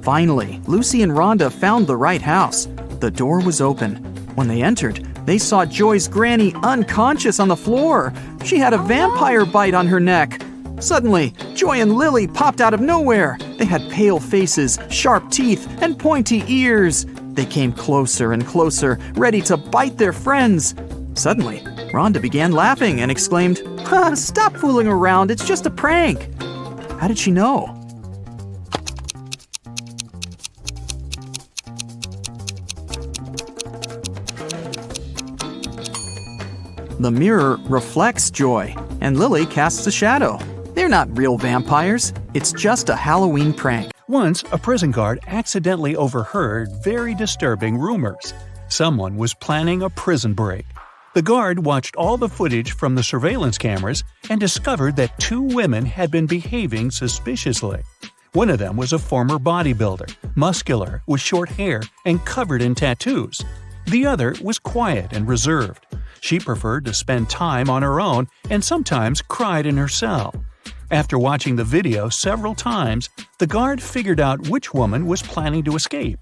B: Finally, Lucy and Rhonda found the right house. The door was open. When they entered, they saw Joy's granny unconscious on the floor. She had a vampire bite on her neck. Suddenly, Joy and Lily popped out of nowhere. They had pale faces, sharp teeth, and pointy ears. They came closer and closer, ready to bite their friends. Suddenly, Rhonda began laughing and exclaimed, "Stop fooling around, it's just a prank." How did she know? The mirror reflects Joy, and Lily casts a shadow. They're not real vampires, it's just a Halloween prank.
A: Once, a prison guard accidentally overheard very disturbing rumors. Someone was planning a prison break. The guard watched all the footage from the surveillance cameras and discovered that two women had been behaving suspiciously. One of them was a former bodybuilder, muscular, with short hair and covered in tattoos. The other was quiet and reserved. She preferred to spend time on her own and sometimes cried in her cell. After watching the video several times, the guard figured out which woman was planning to escape.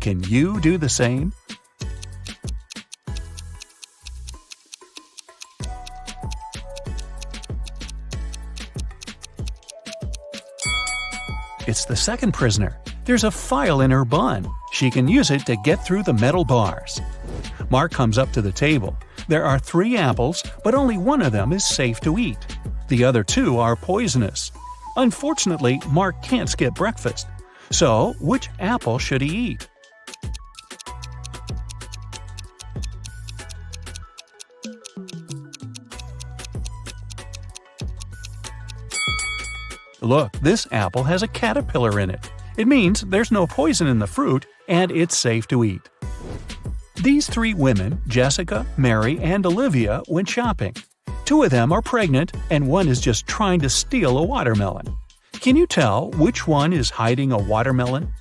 A: Can you do the same? It's the second prisoner. There's a file in her bun. She can use it to get through the metal bars. Mark comes up to the table. There are 3 apples, but only one of them is safe to eat. The other 2 are poisonous. Unfortunately, Mark can't skip breakfast. So, which apple should he eat? Look, this apple has a caterpillar in it. It means there's no poison in the fruit and it's safe to eat. These 3 women, Jessica, Mary, and Olivia, went shopping. 2 of them are pregnant and one is just trying to steal a watermelon. Can you tell which one is hiding a watermelon?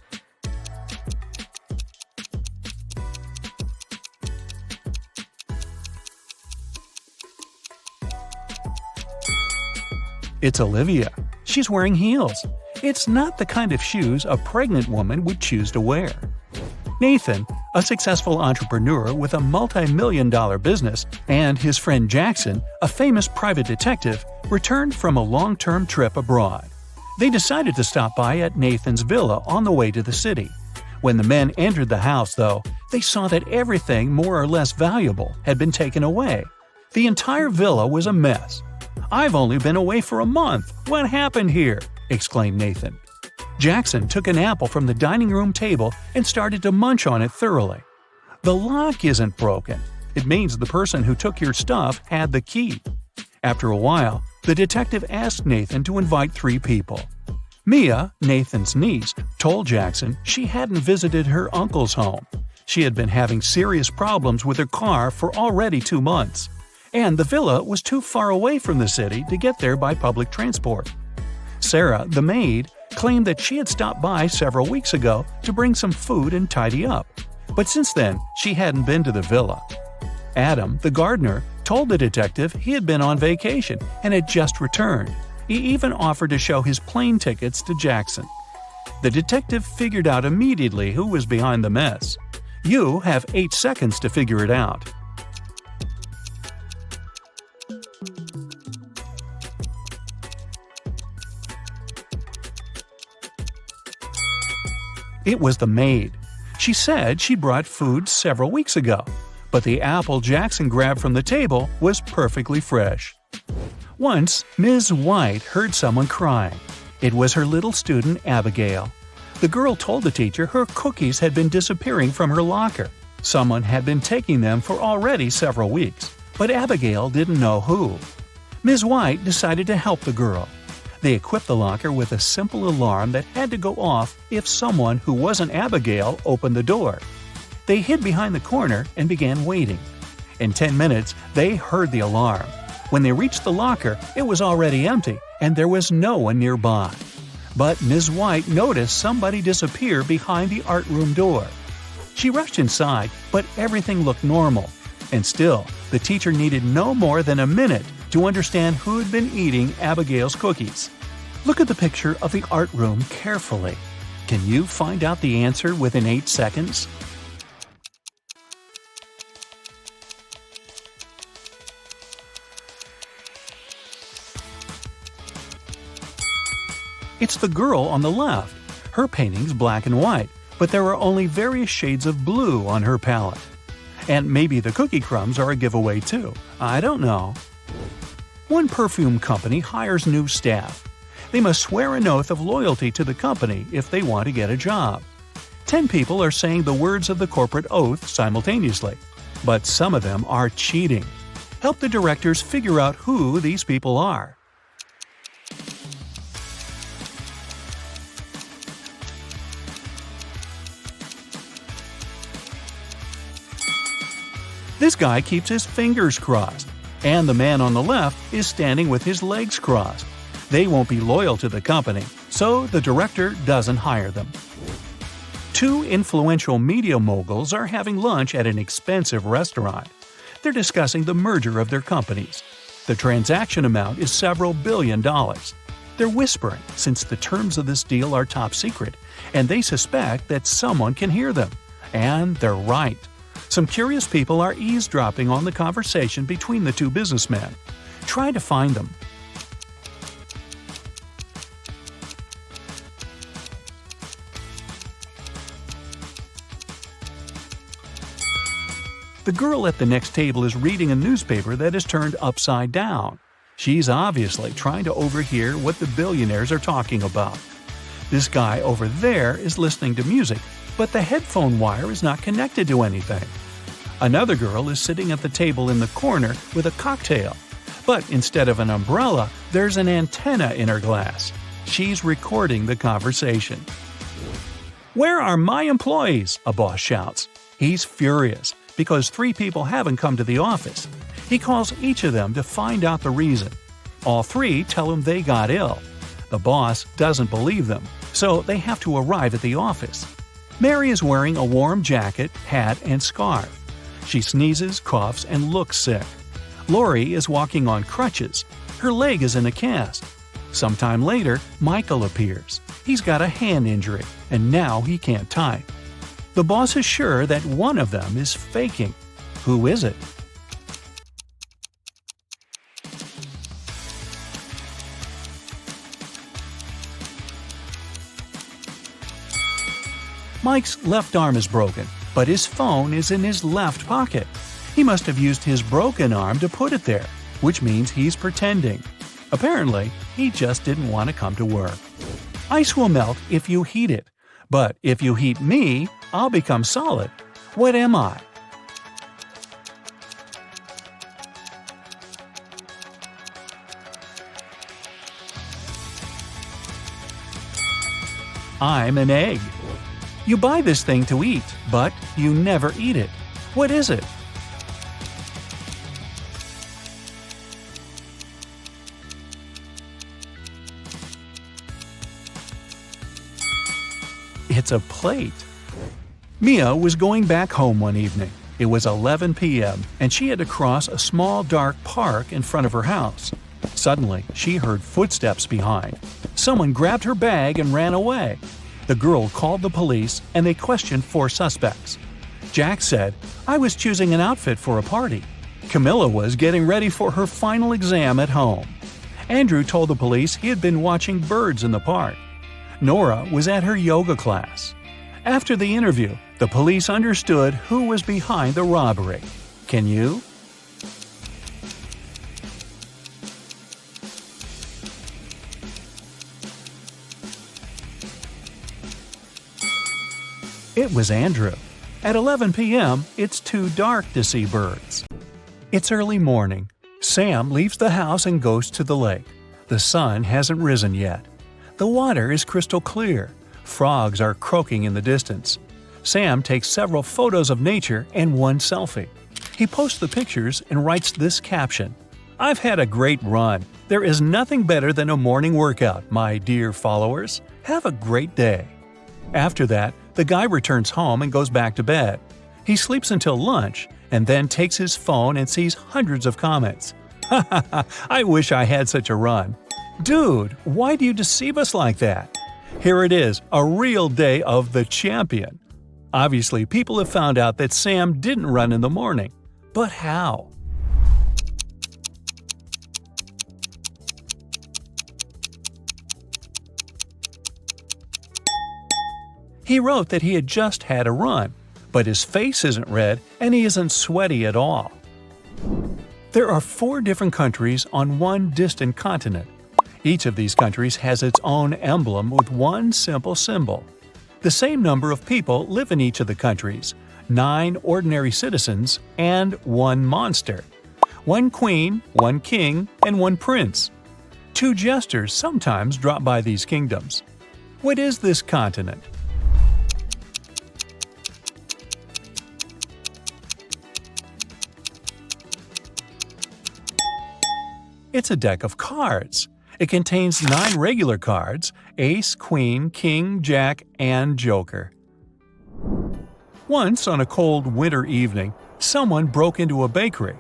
A: It's Olivia. She's wearing heels. It's not the kind of shoes a pregnant woman would choose to wear. Nathan, a successful entrepreneur with a multi-million-dollar business, and his friend Jackson, a famous private detective, returned from a long-term trip abroad. They decided to stop by at Nathan's villa on the way to the city. When the men entered the house, though, they saw that everything more or less valuable had been taken away. The entire villa was a mess. "I've only been away for a month. What happened here?" exclaimed Nathan. Jackson took an apple from the dining room table and started to munch on it thoroughly. "The lock isn't broken. It means the person who took your stuff had the key." After a while, the detective asked Nathan to invite 3 people. Mia, Nathan's niece, told Jackson she hadn't visited her uncle's home. She had been having serious problems with her car for already 2 months. And the villa was too far away from the city to get there by public transport. Sarah, the maid, claimed that she had stopped by several weeks ago to bring some food and tidy up, but since then she hadn't been to the villa. Adam, the gardener, told the detective he had been on vacation and had just returned. He even offered to show his plane tickets to Jackson. The detective figured out immediately who was behind the mess. You have 8 seconds to figure it out. It was the maid. She said she brought food several weeks ago, but the apple Jackson grabbed from the table was perfectly fresh. Once, Ms. White heard someone crying. It was her little student, Abigail. The girl told the teacher her cookies had been disappearing from her locker. Someone had been taking them for already several weeks, but Abigail didn't know who. Ms. White decided to help the girl. They equipped the locker with a simple alarm that had to go off if someone who wasn't Abigail opened the door. They hid behind the corner and began waiting. In 10 minutes, they heard the alarm. When they reached the locker, it was already empty and there was no one nearby. But Ms. White noticed somebody disappear behind the art room door. She rushed inside, but everything looked normal. And still, the teacher needed no more than a minute to understand who had been eating Abigail's cookies. Look at the picture of the art room carefully. Can you find out the answer within 8 seconds? It's the girl on the left. Her painting's black and white, but there are only various shades of blue on her palette. And maybe the cookie crumbs are a giveaway too. I don't know. One perfume company hires new staff. They must swear an oath of loyalty to the company if they want to get a job. 10 people are saying the words of the corporate oath simultaneously, but some of them are cheating. Help the directors figure out who these people are. This guy keeps his fingers crossed, and the man on the left is standing with his legs crossed. They won't be loyal to the company, so the director doesn't hire them. Two influential media moguls are having lunch at an expensive restaurant. They're discussing the merger of their companies. The transaction amount is several $billion. They're whispering since the terms of this deal are top secret, and they suspect that someone can hear them. And they're right. Some curious people are eavesdropping on the conversation between the two businessmen. Try to find them. The girl at the next table is reading a newspaper that is turned upside down. She's obviously trying to overhear what the billionaires are talking about. This guy over there is listening to music, but the headphone wire is not connected to anything. Another girl is sitting at the table in the corner with a cocktail, but instead of an umbrella, there's an antenna in her glass. She's recording the conversation. "Where are my employees?" a boss shouts. He's furious because 3 people haven't come to the office. He calls each of them to find out the reason. All 3 tell him they got ill. The boss doesn't believe them, so they have to arrive at the office. Mary is wearing a warm jacket, hat, and scarf. She sneezes, coughs, and looks sick. Lori is walking on crutches. Her leg is in a cast. Sometime later, Michael appears. He's got a hand injury, and now he can't type. The boss is sure that one of them is faking. Who is it? Mike's left arm is broken, but his phone is in his left pocket. He must have used his broken arm to put it there, which means he's pretending. Apparently, he just didn't want to come to work. Ice will melt if you heat it, but if you heat me, I'll become solid. What am I? I'm an egg. You buy this thing to eat, but you never eat it. What is it? It's a plate. Mia was going back home one evening. It was 11 p.m., and she had to cross a small dark park in front of her house. Suddenly, she heard footsteps behind. Someone grabbed her bag and ran away. The girl called the police, and they questioned 4 suspects. Jack said, "I was choosing an outfit for a party." Camilla was getting ready for her final exam at home. Andrew told the police he had been watching birds in the park. Nora was at her yoga class. After the interview, the police understood who was behind the robbery. Can you? It was Andrew. At 11 p.m., it's too dark to see birds. It's early morning. Sam leaves the house and goes to the lake. The sun hasn't risen yet. The water is crystal clear. Frogs are croaking in the distance. Sam takes several photos of nature and one selfie. He posts the pictures and writes this caption: "I've had a great run. There is nothing better than a morning workout, my dear followers. Have a great day." After that, the guy returns home and goes back to bed. He sleeps until lunch and then takes his phone and sees hundreds of comments. "Ha ha ha, I wish I had such a run." Dude, why do you deceive us like that? Here it is, a real day of the champion. Obviously, people have found out that Sam didn't run in the morning. But how? He wrote that he had just had a run, but his face isn't red and he isn't sweaty at all. There are 4 different countries on one distant continent. Each of these countries has its own emblem with one simple symbol. The same number of people live in each of the countries, 9 ordinary citizens and 1 monster. 1 queen, 1 king, and 1 prince. 2 jesters sometimes drop by these kingdoms. What is this continent? It's a deck of cards. It contains 9 regular cards: Ace, Queen, King, Jack, and Joker. Once, on a cold winter evening, someone broke into a bakery.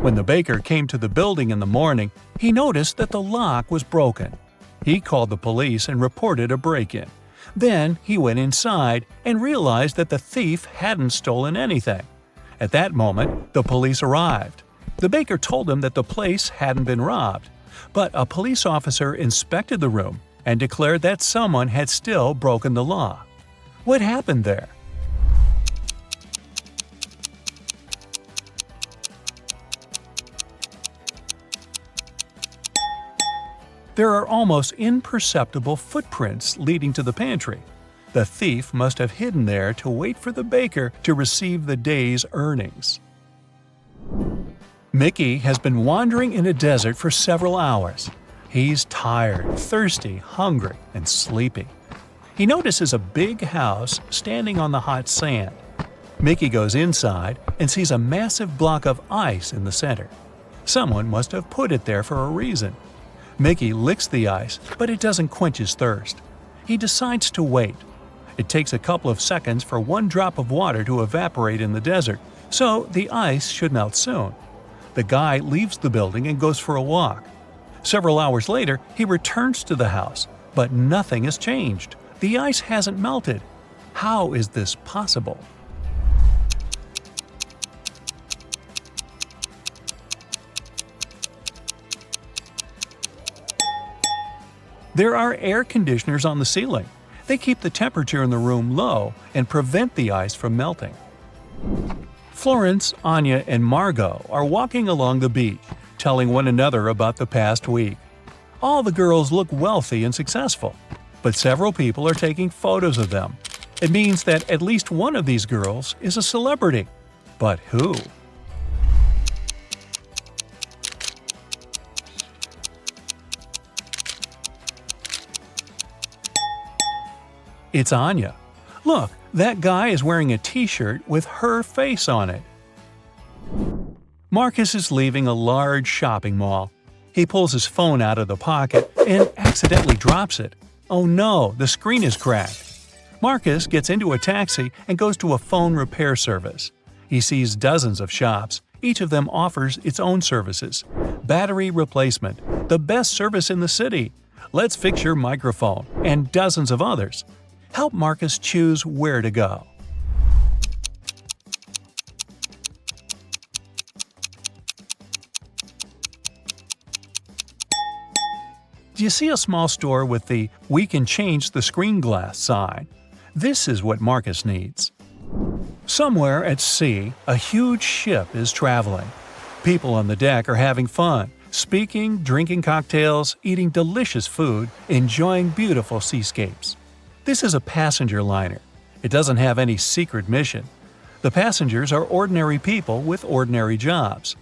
A: When the baker came to the building in the morning, he noticed that the lock was broken. He called the police and reported a break-in. Then he went inside and realized that the thief hadn't stolen anything. At that moment, the police arrived. The baker told him that the place hadn't been robbed, but a police officer inspected the room and declared that someone had still broken the law. What happened there? There are almost imperceptible footprints leading to the pantry. The thief must have hidden there to wait for the baker to receive the day's earnings. Mickey has been wandering in a desert for several hours. He's tired, thirsty, hungry, and sleepy. He notices a big house standing on the hot sand. Mickey goes inside and sees a massive block of ice in the center. Someone must have put it there for a reason. Mickey licks the ice, but it doesn't quench his thirst. He decides to wait. It takes a couple of seconds for one drop of water to evaporate in the desert, so the ice should melt soon. The guy leaves the building and goes for a walk. Several hours later, he returns to the house, but nothing has changed. The ice hasn't melted. How is this possible? There are air conditioners on the ceiling. They keep the temperature in the room low and prevent the ice from melting. Florence, Anya, and Margot are walking along the beach, telling one another about the past week. All the girls look wealthy and successful, but several people are taking photos of them. It means that at least one of these girls is a celebrity. But who? It's Anya. Look, that guy is wearing a t-shirt with her face on it. Marcus is leaving a large shopping mall. He pulls his phone out of the pocket and accidentally drops it. Oh no, the screen is cracked. Marcus gets into a taxi and goes to a phone repair service. He sees dozens of shops. Each of them offers its own services. Battery replacement, the best service in the city. Let's fix your microphone, and dozens of others. Help Marcus choose where to go. Do you see a small store with the "We can change the screen glass" sign? This is what Marcus needs. Somewhere at sea, a huge ship is traveling. People on the deck are having fun, speaking, drinking cocktails, eating delicious food, enjoying beautiful seascapes. This is a passenger liner. It doesn't have any secret mission. The passengers are ordinary people with ordinary jobs.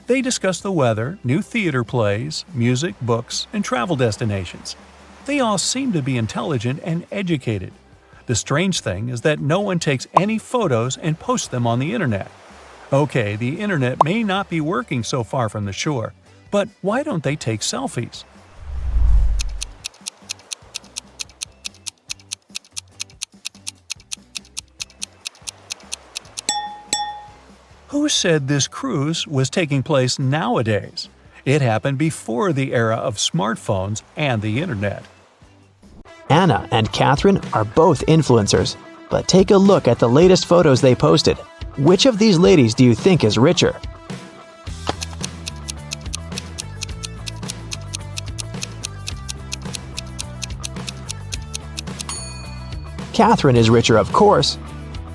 A: They discuss the weather, new theater plays, music, books, and travel destinations. They all seem to be intelligent and educated. The strange thing is that no one takes any photos and posts them on the internet. Okay, the internet may not be working so far from the shore, but why don't they take selfies? Who said this cruise was taking place nowadays? It happened before the era of smartphones and the internet.
D: Anna and Catherine are both influencers, but take a look at the latest photos they posted. Which of these ladies do you think is richer? Catherine is richer, of course.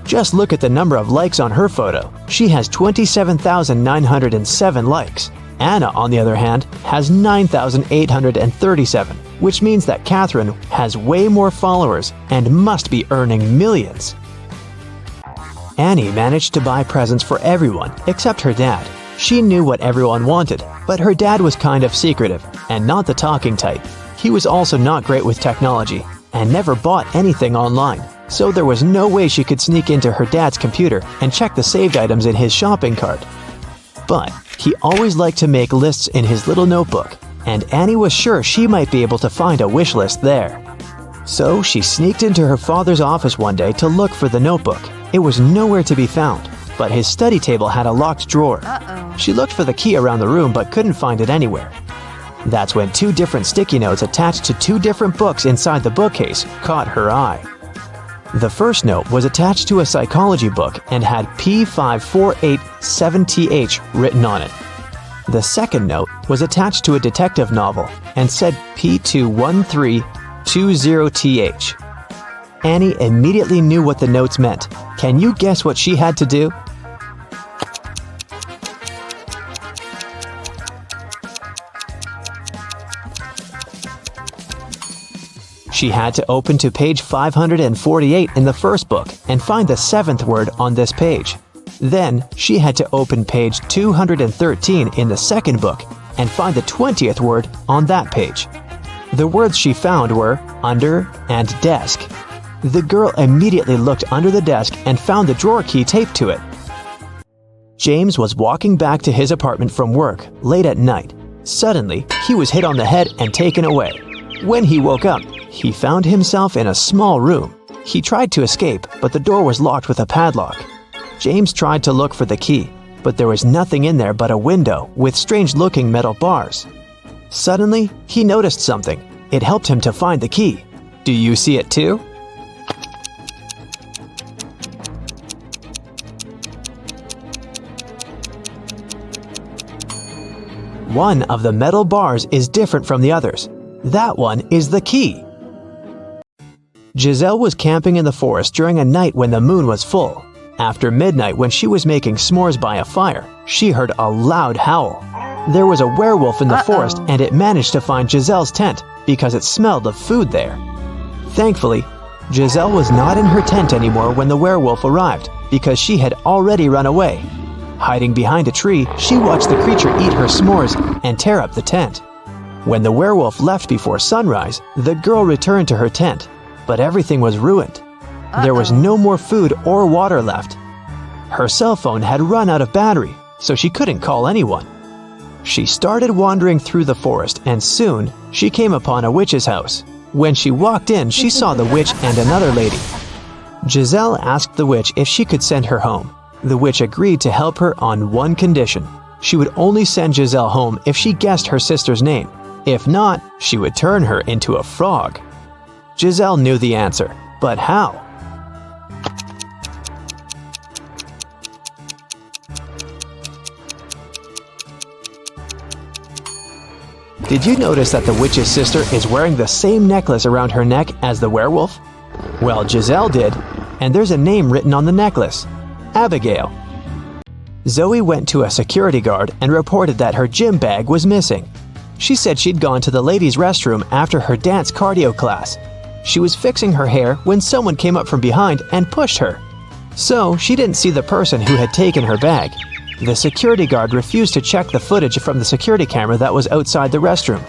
D: Just look at the number of likes on her photo. She has 27,907 likes. Anna, on the other hand, has 9,837, which means that Catherine has way more followers and must be earning millions. Annie managed to buy presents for everyone except her dad. She knew what everyone wanted, but her dad was kind of secretive and not the talking type. He was also not great with technology and never bought anything online. So there was no way she could sneak into her dad's computer and check the saved items in his shopping cart. But he always liked to make lists in his little notebook. and Annie was sure she might be able to find a wish list there. So she sneaked into her father's office one day to look for the notebook. It was nowhere to be found, but his study table had a locked drawer. She looked for the key around the room but couldn't find it anywhere. That's when 2 different sticky notes attached to 2 different books inside the bookcase caught her eye. The first note was attached to a psychology book and had P5487TH written on it. The second note was attached to a detective novel and said P21320TH. Annie immediately knew what the notes meant. Can you guess what she had to do? She had to open to page 548 in the first book and find the 7th word on this page. Then, she had to open page 213 in the second book and find the 20th word on that page. The words she found were under and desk. The girl immediately looked under the desk and found the drawer key taped to it. James was walking back to his apartment from work late at night. Suddenly, he was hit on the head and taken away. When he woke up, he found himself in a small room. He tried to escape, but the door was locked with a padlock. James tried to look for the key, but there was nothing in there but a window with strange-looking metal bars. Suddenly, he noticed something. It helped him to find the key. Do you see it too? One of the metal bars is different from the others. That one is the key. Giselle was camping in the forest during a night when the moon was full. After midnight, when she was making s'mores by a fire, she heard a loud howl. There was a werewolf in the forest, and it managed to find Giselle's tent because it smelled of food there. Thankfully, Giselle was not in her tent anymore when the werewolf arrived because she had already run away. Hiding behind a tree, she watched the creature eat her s'mores and tear up the tent. When the werewolf left before sunrise, the girl returned to her tent, but everything was ruined. There was no more food or water left. Her cell phone had run out of battery, so she couldn't call anyone. She started wandering through the forest, and soon she came upon a witch's house. When she walked in, she saw the witch and another lady. Giselle asked the witch if she could send her home. The witch agreed to help her on one condition. She would only send Giselle home if she guessed her sister's name. If not, she would turn her into a frog. Giselle knew the answer, but how? Did you notice that the witch's sister is wearing the same necklace around her neck as the werewolf? Well, Giselle did, and there's a name written on the necklace: Abigail. Zoe went to a security guard and reported that her gym bag was missing. She said she'd gone to the ladies' restroom after her dance cardio class. She was fixing her hair when someone came up from behind and pushed her. So she didn't see the person who had taken her bag. The security guard refused to check the footage from the security camera that was outside the restroom.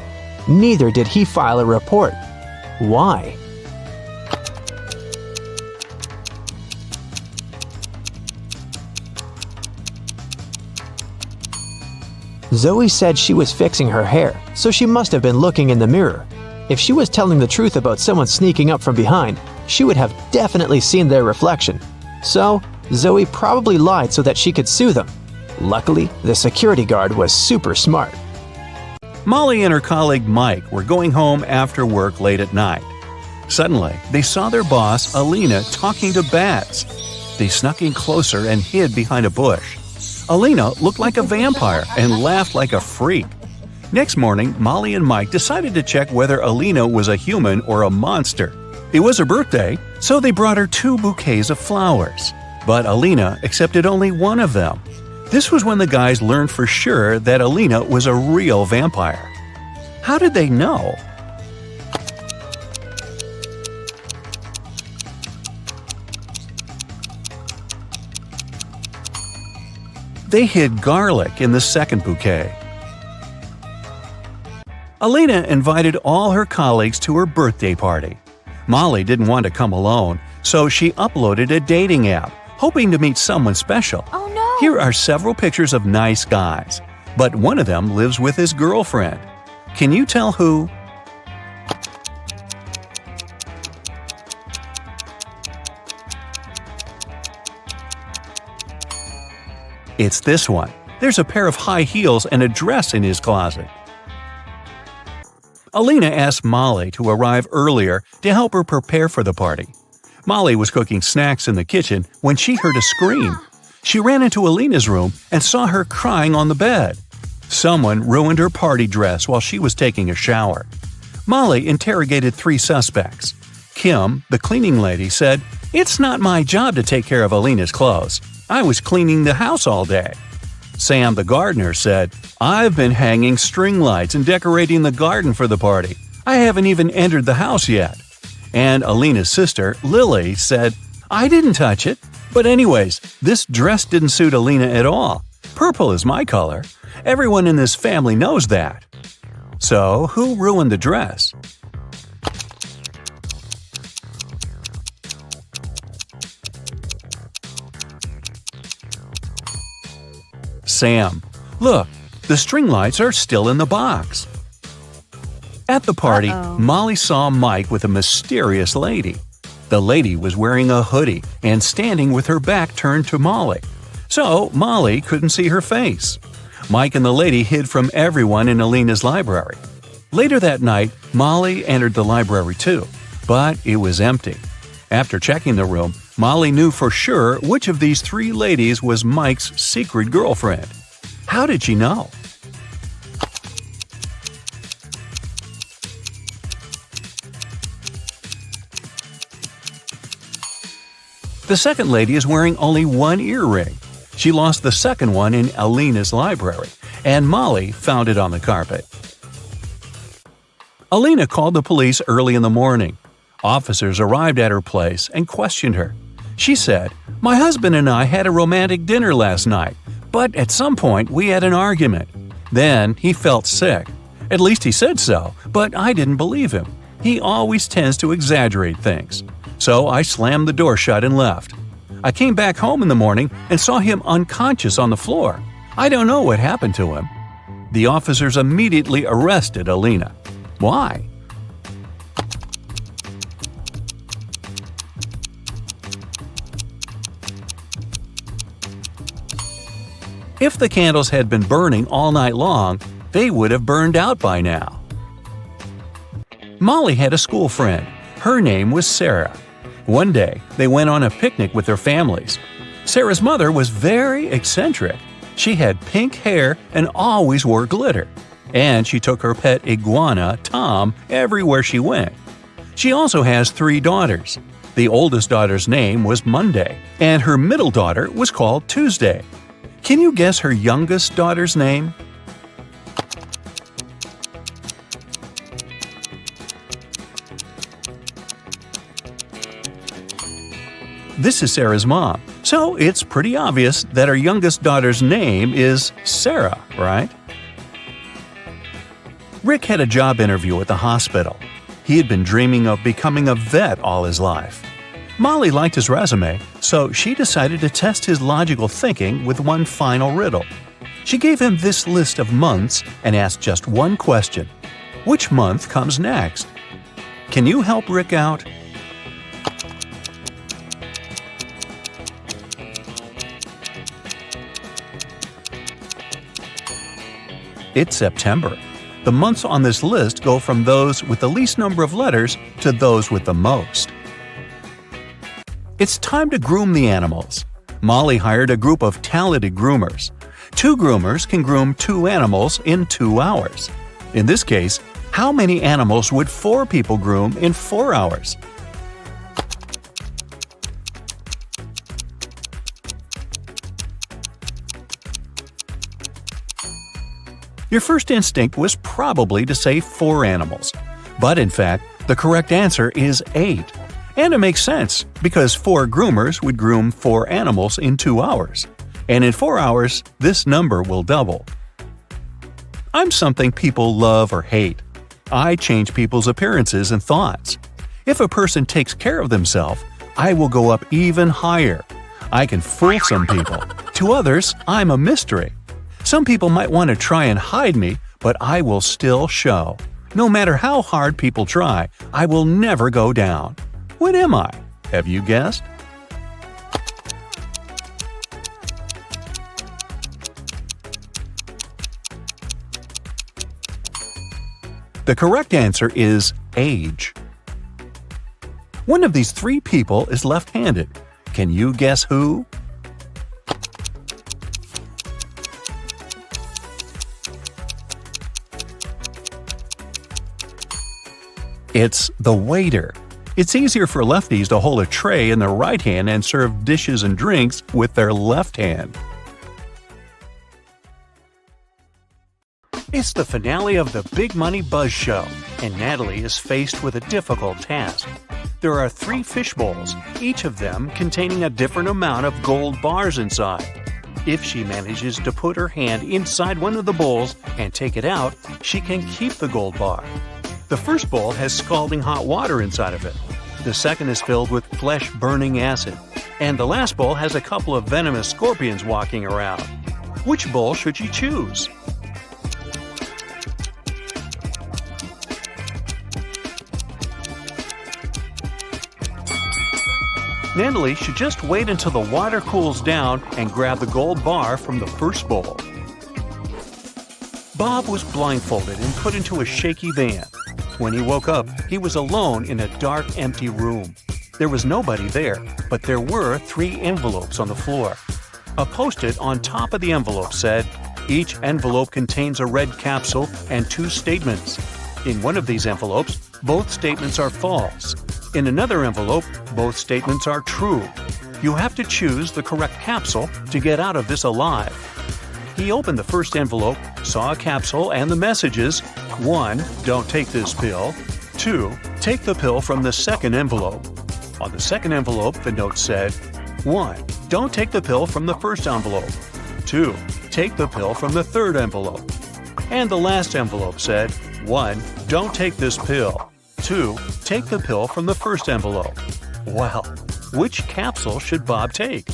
D: Neither did he file a report. Why? Zoe said she was fixing her hair, so she must have been looking in the mirror. If she was telling the truth about someone sneaking up from behind, she would have definitely seen their reflection. So, Zoe probably lied so that she could sue them. Luckily, the security guard was super smart.
A: Molly and her colleague Mike were going home after work late at night. Suddenly, they saw their boss, Alina, talking to bats. They snuck in closer and hid behind a bush. Alina looked like a vampire and laughed like a freak. Next morning, Molly and Mike decided to check whether Alina was a human or a monster. It was her birthday, so they brought her 2 bouquets of flowers. But Alina accepted only one of them. This was when the guys learned for sure that Alina was a real vampire. How did they know? They hid garlic in the second bouquet. Alina invited all her colleagues to her birthday party. Molly didn't want to come alone, so she uploaded a dating app, hoping to meet someone special.
E: Oh no!
A: Here are several pictures of nice guys, but one of them lives with his girlfriend. Can you tell who? It's this one. There's a pair of high heels and a dress in his closet. Alina asked Molly to arrive earlier to help her prepare for the party. Molly was cooking snacks in the kitchen when she heard a scream. She ran into Alina's room and saw her crying on the bed. Someone ruined her party dress while she was taking a shower. Molly interrogated 3 suspects. Kim, the cleaning lady, said, "It's not my job to take care of Alina's clothes. I was cleaning the house all day." Sam, the gardener, said, "I've been hanging string lights and decorating the garden for the party. I haven't even entered the house yet." And Alina's sister, Lily, said, "I didn't touch it. But anyways, this dress didn't suit Alina at all. Purple is my color. Everyone in this family knows that." So, who ruined the dress? Sam. Look, the string lights are still in the box. At the party, Molly saw Mike with a mysterious lady. The lady was wearing a hoodie and standing with her back turned to Molly. So Molly couldn't see her face. Mike and the lady hid from everyone in Alina's library. Later that night, Molly entered the library too, but it was empty. After checking the room, Molly knew for sure which of these 3 ladies was Mike's secret girlfriend. How did she know? The second lady is wearing only 1 earring. She lost the second one in Alina's library, and Molly found it on the carpet. Alina called the police early in the morning. Officers arrived at her place and questioned her. She said, "My husband and I had a romantic dinner last night, but at some point we had an argument. Then he felt sick. At least he said so, but I didn't believe him. He always tends to exaggerate things. So I slammed the door shut and left. I came back home in the morning and saw him unconscious on the floor. I don't know what happened to him." The officers immediately arrested Alina. Why? If the candles had been burning all night long, they would have burned out by now. Molly had a school friend. Her name was Sarah. One day, they went on a picnic with their families. Sarah's mother was very eccentric. She had pink hair and always wore glitter. And she took her pet iguana, Tom, everywhere she went. She also has 3 daughters. The oldest daughter's name was Monday, and her middle daughter was called Tuesday. Can you guess her youngest daughter's name? This is Sarah's mom, so it's pretty obvious that her youngest daughter's name is Sarah, right? Rick had a job interview at the hospital. He had been dreaming of becoming a vet all his life. Molly liked his resume, so she decided to test his logical thinking with one final riddle. She gave him this list of months and asked just one question. Which month comes next? Can you help Rick out? It's September. The months on this list go from those with the least number of letters to those with the most. It's time to groom the animals. Molly hired a group of talented groomers. 2 groomers can groom 2 animals in 2 hours. In this case, how many animals would 4 people groom in 4 hours? Your first instinct was probably to say 4 animals. But in fact, the correct answer is 8. And it makes sense, because 4 groomers would groom 4 animals in 2 hours. And in 4 hours, this number will double. I'm something people love or hate. I change people's appearances and thoughts. If a person takes care of themselves, I will go up even higher. I can fool some people. To others, I'm a mystery. Some people might want to try and hide me, but I will still show. No matter how hard people try, I will never go down. What am I? Have you guessed? The correct answer is age. One of these three people is left-handed. Can you guess who? It's the waiter. It's easier for lefties to hold a tray in their right hand and serve dishes and drinks with their left hand. It's the finale of the Big Money Buzz Show, and Natalie is faced with a difficult task. There are 3 fish bowls, each of them containing a different amount of gold bars inside. If she manages to put her hand inside one of the bowls and take it out, she can keep the gold bar. The first bowl has scalding hot water inside of it. The second is filled with flesh-burning acid. And the last bowl has a couple of venomous scorpions walking around. Which bowl should she choose? Natalie should just wait until the water cools down and grab the gold bar from the first bowl. Bob was blindfolded and put into a shaky van. When he woke up, he was alone in a dark, empty room. There was nobody there, but there were 3 envelopes on the floor. A post-it on top of the envelope said, "Each envelope contains a red capsule and 2 statements. In one of these envelopes, both statements are false. In another envelope, both statements are true. You have to choose the correct capsule to get out of this alive." He opened the first envelope, saw a capsule and the messages: 1. Don't take this pill. 2. Take the pill from the second envelope. On the second envelope, the note said: 1. Don't take the pill from the first envelope. 2. Take the pill from the third envelope. And the last envelope said: 1. Don't take this pill. 2. Take the pill from the first envelope. Well, which capsule should Bob take?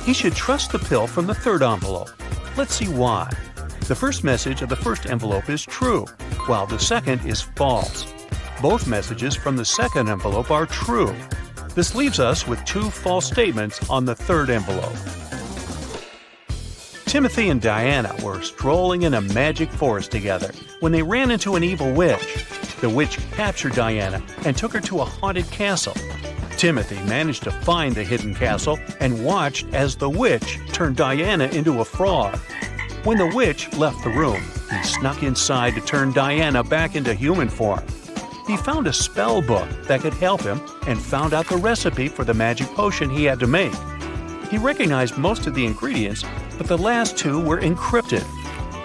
A: He should trust the pill from the third envelope. Let's see why. The first message of the first envelope is true, while the second is false. Both messages from the second envelope are true. This leaves us with 2 false statements on the third envelope. Timothy and Diana were strolling in a magic forest together when they ran into an evil witch. The witch captured Diana and took her to a haunted castle. Timothy managed to find the hidden castle and watched as the witch turned Diana into a frog. When the witch left the room, he snuck inside to turn Diana back into human form. He found a spell book that could help him and found out the recipe for the magic potion he had to make. He recognized most of the ingredients, but the last 2 were encrypted.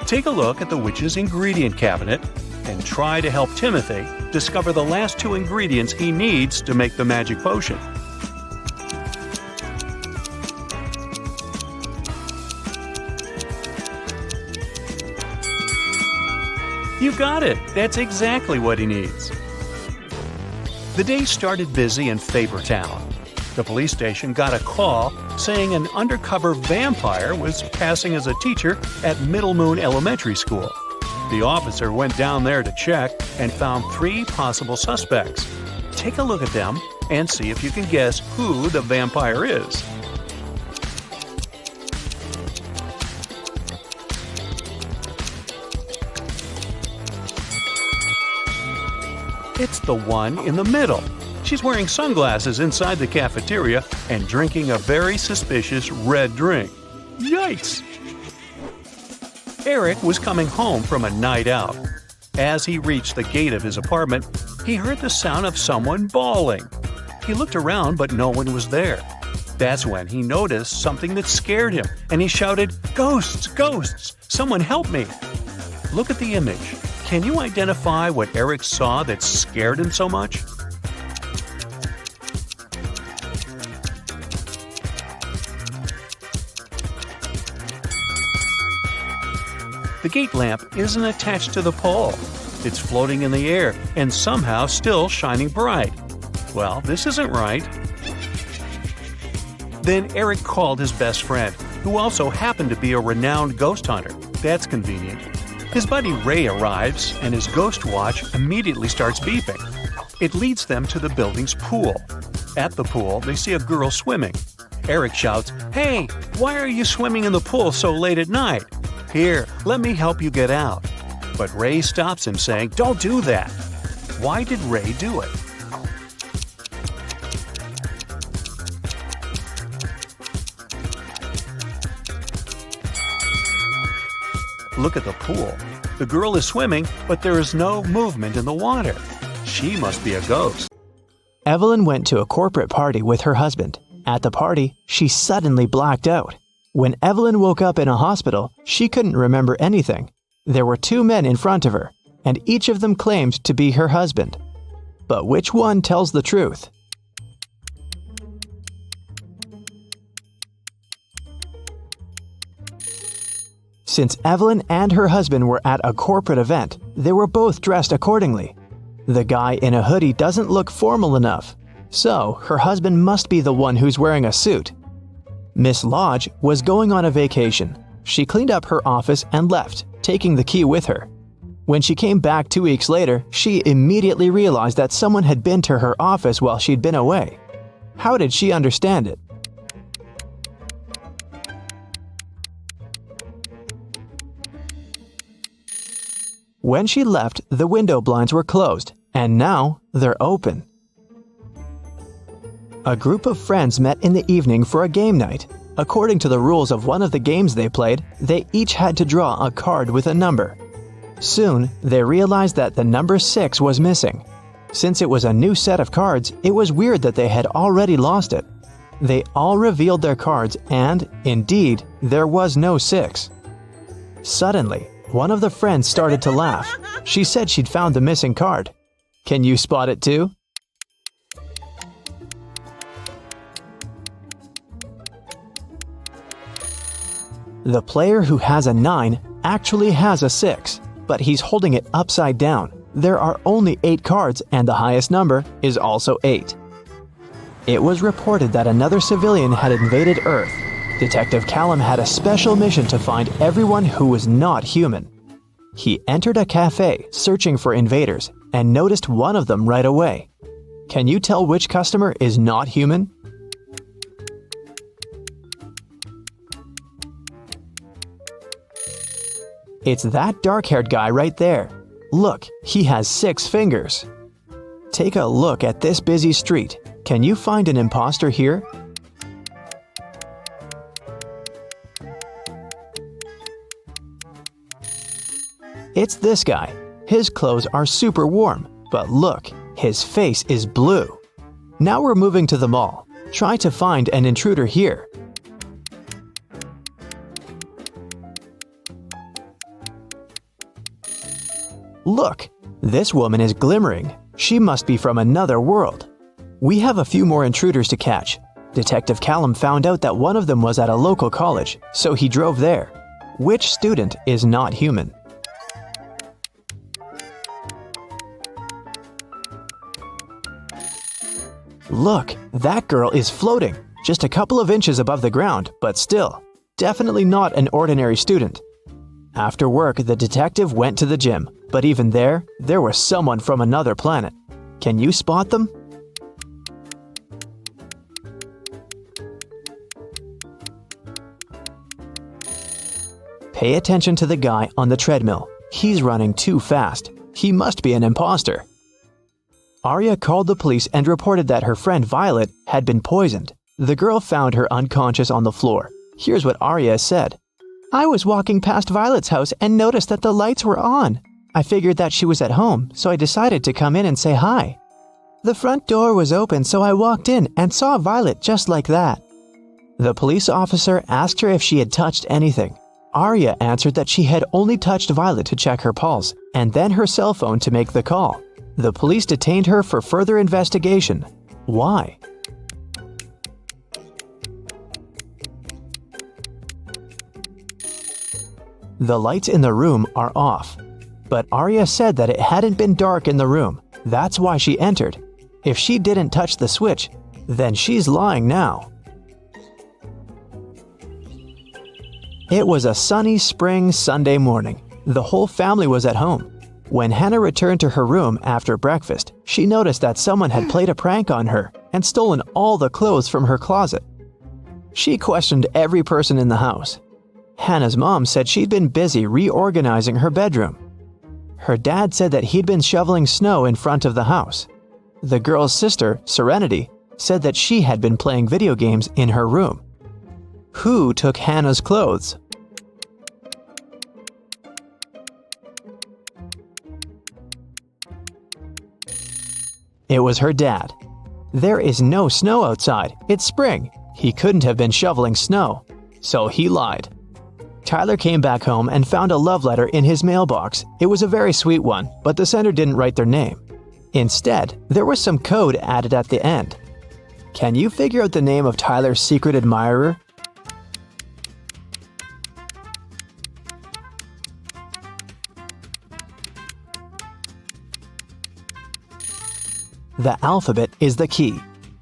A: Take a look at the witch's ingredient cabinet and try to help Timothy discover the last 2 ingredients he needs to make the magic potion. You got it! That's exactly what he needs. The day started busy in Fabertown. The police station got a call saying an undercover vampire was passing as a teacher at Middle Moon Elementary School. The officer went down there to check and found 3 possible suspects. Take a look at them and see if you can guess who the vampire is. It's the one in the middle. She's wearing sunglasses inside the cafeteria and drinking a very suspicious red drink. Yikes! Eric was coming home from a night out. As he reached the gate of his apartment, he heard the sound of someone bawling. He looked around, but no one was there. That's when he noticed something that scared him, and he shouted, "Ghosts! Ghosts! Someone help me!" Look at the image. Can you identify what Eric saw that scared him so much? The gate lamp isn't attached to the pole. It's floating in the air and somehow still shining bright. Well, this isn't right. Then Eric called his best friend, who also happened to be a renowned ghost hunter. That's convenient. His buddy Ray arrives, and his ghost watch immediately starts beeping. It leads them to the building's pool. At the pool, they see a girl swimming. Eric shouts, "Hey, why are you swimming in the pool so late at night? Here, let me help you get out." But Ray stops him, saying, "Don't do that." Why did Ray do it? Look at the pool. The girl is swimming, but there is no movement in the water. She must be a ghost.
D: Evelyn went to a corporate party with her husband. At the party, she suddenly blacked out. When Evelyn woke up in a hospital, she couldn't remember anything. There were two men in front of her, and each of them claimed to be her husband. But which one tells the truth? Since Evelyn and her husband were at a corporate event, they were both dressed accordingly. The guy in a hoodie doesn't look formal enough, so her husband must be the one who's wearing a suit. Miss Lodge was going on a vacation. She cleaned up her office and left, taking the key with her. When she came back 2 weeks later, she immediately realized that someone had been to her office while she'd been away. How did she understand it? When she left, the window blinds were closed, and now they're open. A group of friends met in the evening for a game night. According to the rules of one of the games they played, they each had to draw a card with a number. Soon, they realized that the number 6 was missing. Since it was a new set of cards, it was weird that they had already lost it. They all revealed their cards and, indeed, there was no 6. Suddenly, one of the friends started to laugh. She said she'd found the missing card. Can you spot it too? The player who has a 9 actually has a 6, but he's holding it upside down. There are only 8 cards, and the highest number is also 8. It was reported that another civilian had invaded Earth. Detective Callum had a special mission to find everyone who was not human. He entered a cafe searching for invaders and noticed one of them right away. Can you tell which customer is not human? It's that dark-haired guy right there. Look, he has 6 fingers. Take a look at this busy street. Can you find an imposter here? It's this guy. His clothes are super warm, but look, his face is blue. Now we're moving to the mall. Try to find an intruder here. Look, this woman is glimmering. She must be from another world. We have a few more intruders to catch. Detective Callum found out that one of them was at a local college, so he drove there. Which student is not human? Look, that girl is floating, just a couple of inches above the ground, but still, definitely not an ordinary student. After work, the detective went to the gym, but even there was someone from another planet. Can you spot them? Pay attention to the guy on the treadmill. He's running too fast. He must be an imposter. Arya called the police and reported that her friend Violet had been poisoned. The girl found her unconscious on the floor. Here's what Arya said. I was walking past Violet's house and noticed that the lights were on. I figured that she was at home, so I decided to come in and say hi. The front door was open, so I walked in and saw Violet just like that. The police officer asked her if she had touched anything. Arya answered that she had only touched Violet to check her pulse, and then her cell phone to make the call. The police detained her for further investigation. Why? The lights in the room are off, but Arya said that it hadn't been dark in the room. That's why she entered. If she didn't touch the switch, then she's lying now. It was a sunny spring Sunday morning. The whole family was at home. When Hannah returned to her room after breakfast, she noticed that someone had played a prank on her and stolen all the clothes from her closet. She questioned every person in the house. Hannah's mom said she'd been busy reorganizing her bedroom. Her dad said that he'd been shoveling snow in front of the house. The girl's sister, Serenity, said that she had been playing video games in her room. Who took Hannah's clothes? It was her dad. There is no snow outside. It's spring. He couldn't have been shoveling snow. So he lied. Tyler came back home and found a love letter in his mailbox. It was a very sweet one, but the sender didn't write their name. Instead, there was some code added at the end. Can you figure out the name of Tyler's secret admirer? The alphabet is the key.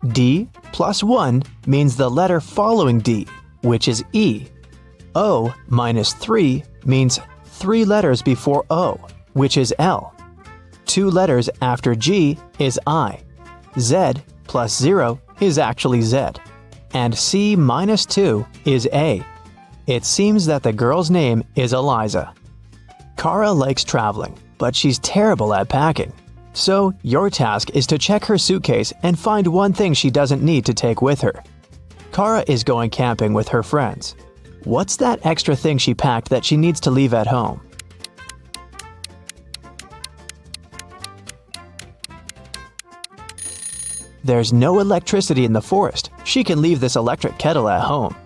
D: D plus 1 means the letter following D, which is E. O minus 3 means 3 letters before O, which is L. 2 letters after G is I. Z plus 0 is actually Z. And C minus 2 is A. It seems that the girl's name is Eliza. Kara likes traveling, but she's terrible at packing. So, your task is to check her suitcase and find one thing she doesn't need to take with her. Kara is going camping with her friends. What's that extra thing she packed that she needs to leave at home? There's no electricity in the forest. She can leave this electric kettle at home.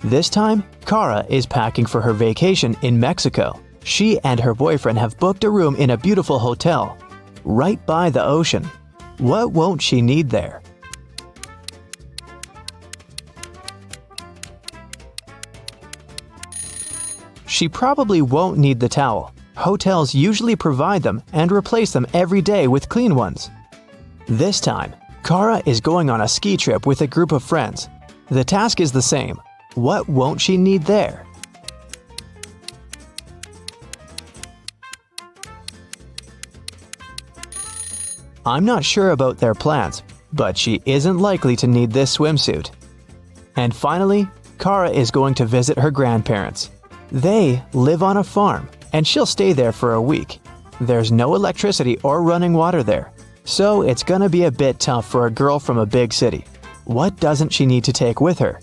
D: This time, Kara is packing for her vacation in Mexico. She and her boyfriend have booked a room in a beautiful hotel right by the ocean. What won't she need there? She probably won't need the towel. Hotels usually provide them and replace them every day with clean ones. This time, Kara is going on a ski trip with a group of friends. The task is the same. What won't she need there? I'm not sure about their plans, but she isn't likely to need this swimsuit. And finally, Kara is going to visit her grandparents. They live on a farm, and she'll stay there for a week. There's no electricity or running water there, so it's gonna be a bit tough for a girl from a big city. What doesn't she need to take with her?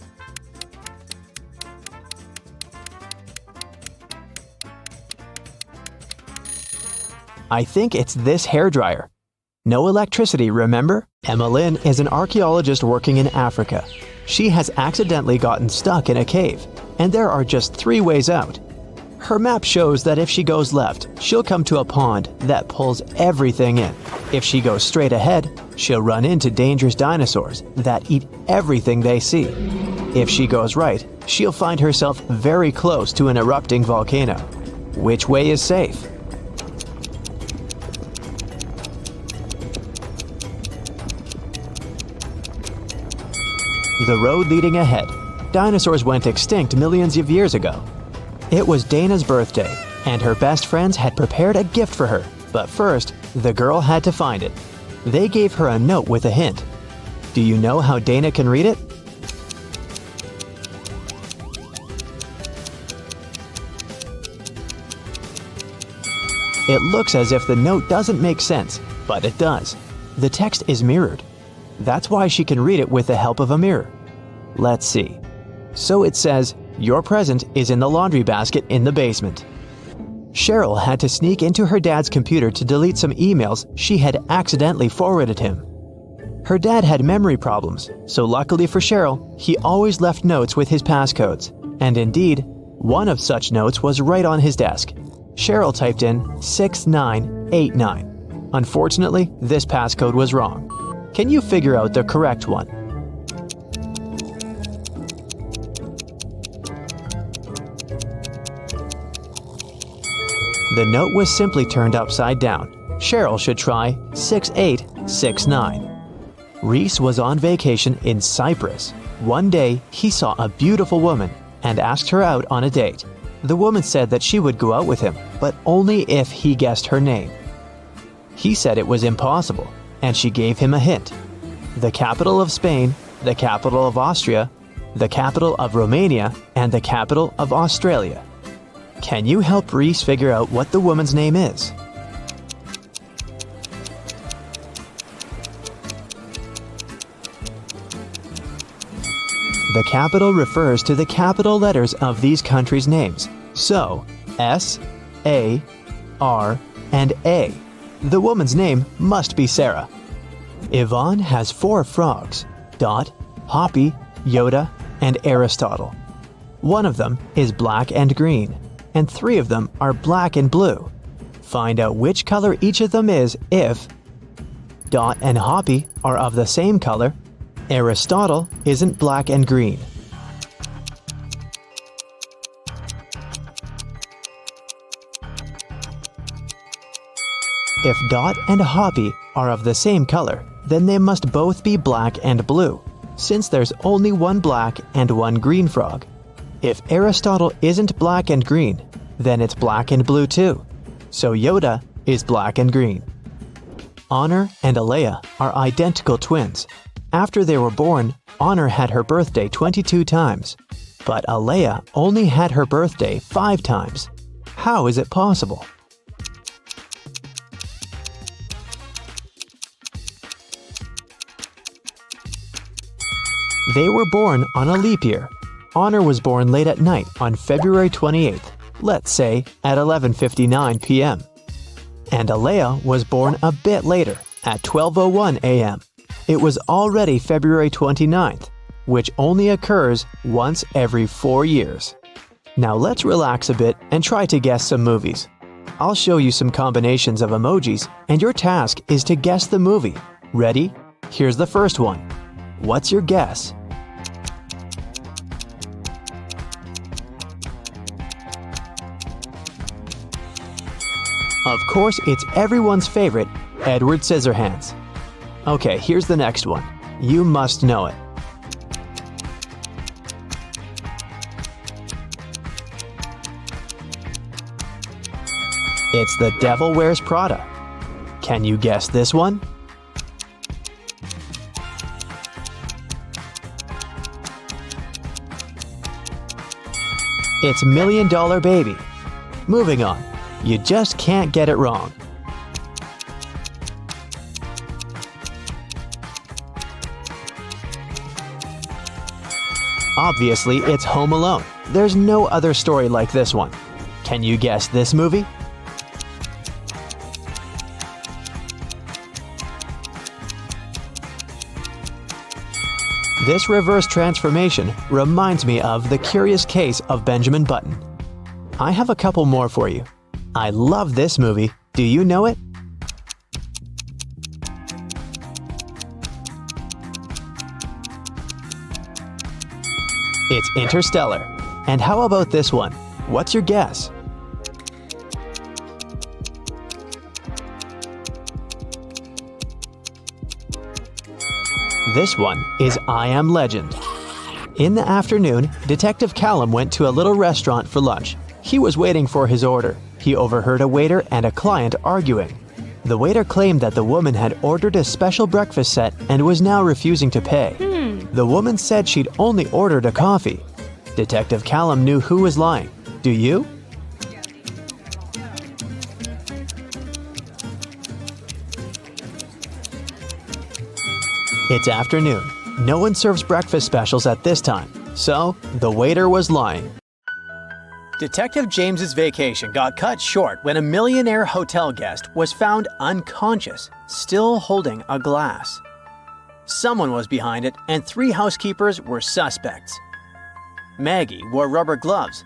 D: I think it's this hairdryer. No electricity, remember? Emma Lynn is an archaeologist working in Africa. She has accidentally gotten stuck in a cave, and there are just 3 ways out. Her map shows that if she goes left, she'll come to a pond that pulls everything in. If she goes straight ahead, she'll run into dangerous dinosaurs that eat everything they see. If she goes right, she'll find herself very close to an erupting volcano. Which way is safe? The road leading ahead. Dinosaurs went extinct millions of years ago. It was Dana's birthday, and her best friends had prepared a gift for her. But first, the girl had to find it. They gave her a note with a hint. Do you know how Dana can read it? It looks as if the note doesn't make sense, but it does. The text is mirrored. That's why she can read it with the help of a mirror. Let's see. So it says, "Your present is in the laundry basket in the basement." Cheryl had to sneak into her dad's computer to delete some emails she had accidentally forwarded him. Her dad had memory problems, so luckily for Cheryl, he always left notes with his passcodes. And indeed, one of such notes was right on his desk. Cheryl typed in 6989. Unfortunately, this passcode was wrong. Can you figure out the correct one? The note was simply turned upside down. Cheryl should try 6869. Reese was on vacation in Cyprus. One day, he saw a beautiful woman and asked her out on a date. The woman said that she would go out with him, but only if he guessed her name. He said it was impossible, and she gave him a hint. The capital of Spain, the capital of Austria, the capital of Romania, and the capital of Australia. Can you help Reese figure out what the woman's name is? The capital refers to the capital letters of these countries' names. So, S, A, R, and A. The woman's name must be Sarah. Yvonne has 4 frogs: Dot, Hoppy, Yoda, and Aristotle. One of them is black and green, and 3 of them are black and blue. Find out which color each of them is if Dot and Hoppy are of the same color, Aristotle isn't black and green. If Dot and Hoppy are of the same color, then they must both be black and blue, since there's only one black and one green frog. If Aristotle isn't black and green, then it's black and blue too. So Yoda is black and green. Honor and Alea are identical twins. After they were born, Honor had her birthday 22 times, but Alea only had her birthday 5 times. How is it possible? They were born on a leap year. Honor was born late at night on February 28th, let's say at 11:59 p.m. And Alea was born a bit later, at 12:01 a.m. It was already February 29th, which only occurs once every 4 years. Now let's relax a bit and try to guess some movies. I'll show you some combinations of emojis, and your task is to guess the movie. Ready? Here's the first one. What's your guess? Of course, it's everyone's favorite, Edward Scissorhands. Okay, here's the next one. You must know it. It's The Devil Wears Prada. Can you guess this one? It's $1 Million Baby. Moving on. You just can't get it wrong. Obviously, it's Home Alone. There's no other story like this one. Can you guess this movie? This reverse transformation reminds me of The Curious Case of Benjamin Button. I have a couple more for you. I love this movie. Do you know it? It's Interstellar. And how about this one? What's your guess? This one is I Am Legend. In the afternoon, Detective Callum went to a little restaurant for lunch. He was waiting for his order. He overheard a waiter and a client arguing. The waiter claimed that the woman had ordered a special breakfast set and was now refusing to pay. The woman said she'd only ordered a coffee. Detective Callum knew who was lying. Do you? It's afternoon. No one serves breakfast specials at this time, so the waiter was lying. Detective James's vacation got cut short when a millionaire hotel guest was found unconscious, still holding a glass. Someone was behind it, and 3 housekeepers were suspects. Maggie wore rubber gloves.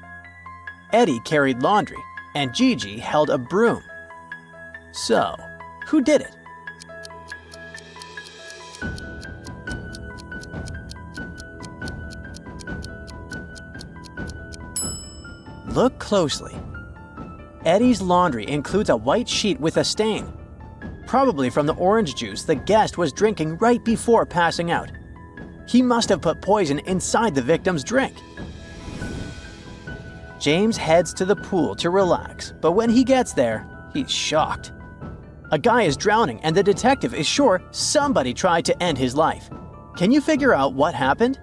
D: Eddie carried laundry, and Gigi held a broom. So, who did it? Look closely. Eddie's laundry includes a white sheet with a stain. probably from the orange juice the guest was drinking right before passing out. He must have put poison inside the victim's drink. James heads to the pool to relax, but when he gets there, he's shocked. A guy is drowning and the detective is sure somebody tried to end his life. Can you figure out what happened?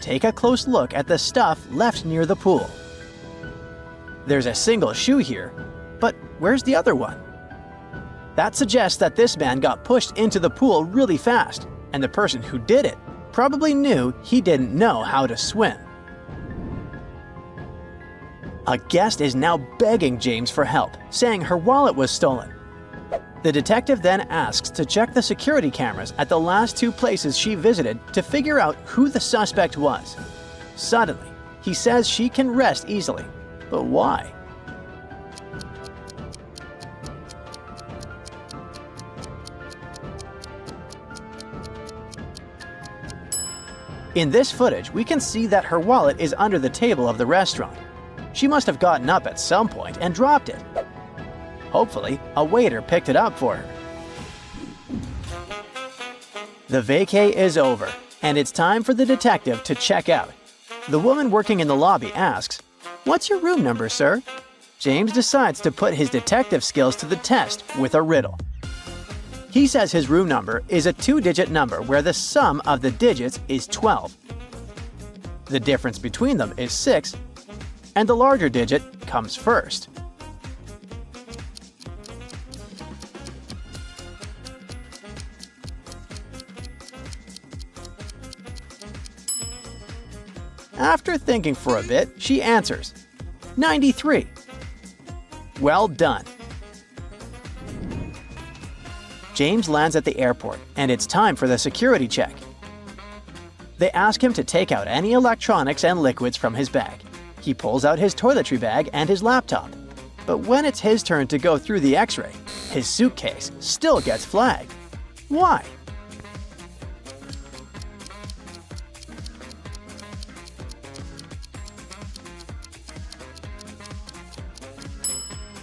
D: Take a close look at the stuff left near the pool. There's a single shoe here, but where's the other one? That suggests that this man got pushed into the pool really fast, and the person who did it probably knew he didn't know how to swim. A guest is now begging James for help, saying her wallet was stolen. The detective then asks to check the security cameras at the last 2 places she visited to figure out who the suspect was. Suddenly, he says she can rest easily. But why? In this footage, we can see that her wallet is under the table of the restaurant. She must have gotten up at some point and dropped it. Hopefully, a waiter picked it up for her. The vacay is over, and it's time for the detective to check out. The woman working in the lobby asks, "What's your room number, sir?" James decides to put his detective skills to the test with a riddle. He says his room number is a 2-digit number where the sum of the digits is 12. The difference between them is 6, and the larger digit comes first. After thinking for a bit, she answers, 93. Well done. James lands at the airport, and it's time for the security check. They ask him to take out any electronics and liquids from his bag. He pulls out his toiletry bag and his laptop. But when it's his turn to go through the x-ray, his suitcase still gets flagged. Why?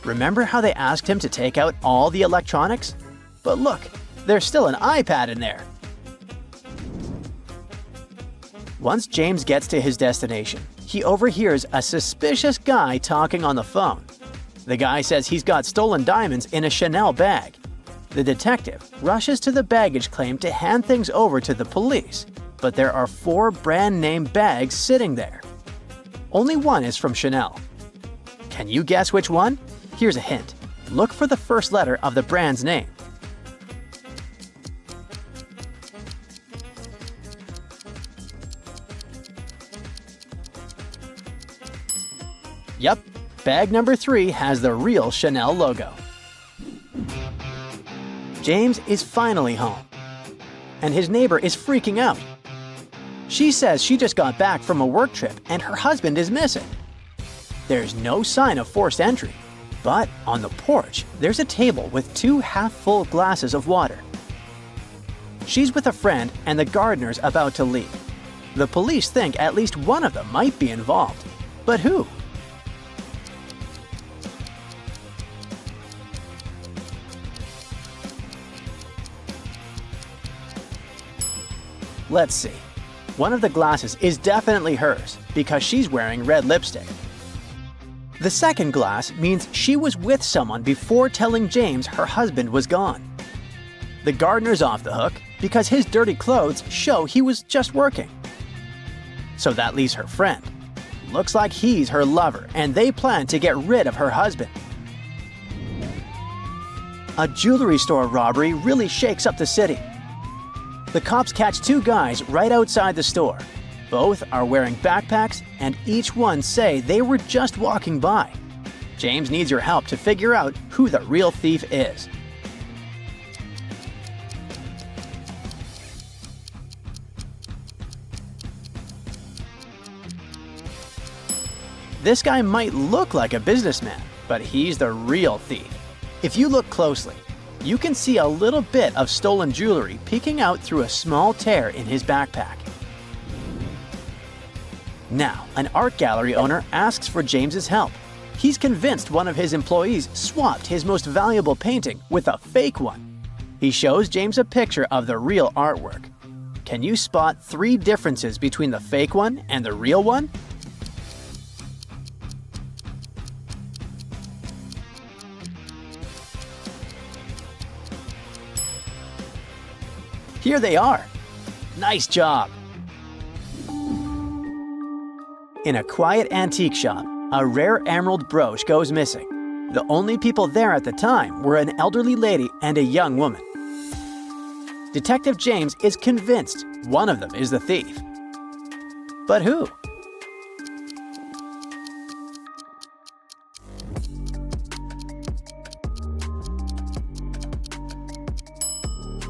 D: Remember how they asked him to take out all the electronics? But look, there's still an iPad in there. Once James gets to his destination, he overhears a suspicious guy talking on the phone. The guy says he's got stolen diamonds in a Chanel bag. The detective rushes to the baggage claim to hand things over to the police, but there are 4 brand-name bags sitting there. Only one is from Chanel. Can you guess which one? Here's a hint. Look for the first letter of the brand's name. Yep, bag number 3 has the real Chanel logo. James is finally home, and his neighbor is freaking out. She says she just got back from a work trip and her husband is missing. There's no sign of forced entry, but on the porch, there's a table with 2 half-full glasses of water. She's with a friend and the gardener's about to leave. The police think at least one of them might be involved, but who? Let's see. One of the glasses is definitely hers because she's wearing red lipstick. The second glass means she was with someone before telling James her husband was gone. The gardener's off the hook because his dirty clothes show he was just working. So that leaves her friend. Looks like he's her lover and they plan to get rid of her husband. A jewelry store robbery really shakes up the city. The cops catch 2 guys right outside the store. Both are wearing backpacks and each one say they were just walking by. James needs your help to figure out who the real thief is. This guy might look like a businessman, but he's the real thief. If you look closely, you can see a little bit of stolen jewelry peeking out through a small tear in his backpack. Now, an art gallery owner asks for James's help. He's convinced one of his employees swapped his most valuable painting with a fake one. He shows James a picture of the real artwork. Can you spot 3 differences between the fake one and the real one? Here they are. Nice job! In a quiet antique shop, a rare emerald brooch goes missing. The only people there at the time were an elderly lady and a young woman. Detective James is convinced one of them is the thief. But who?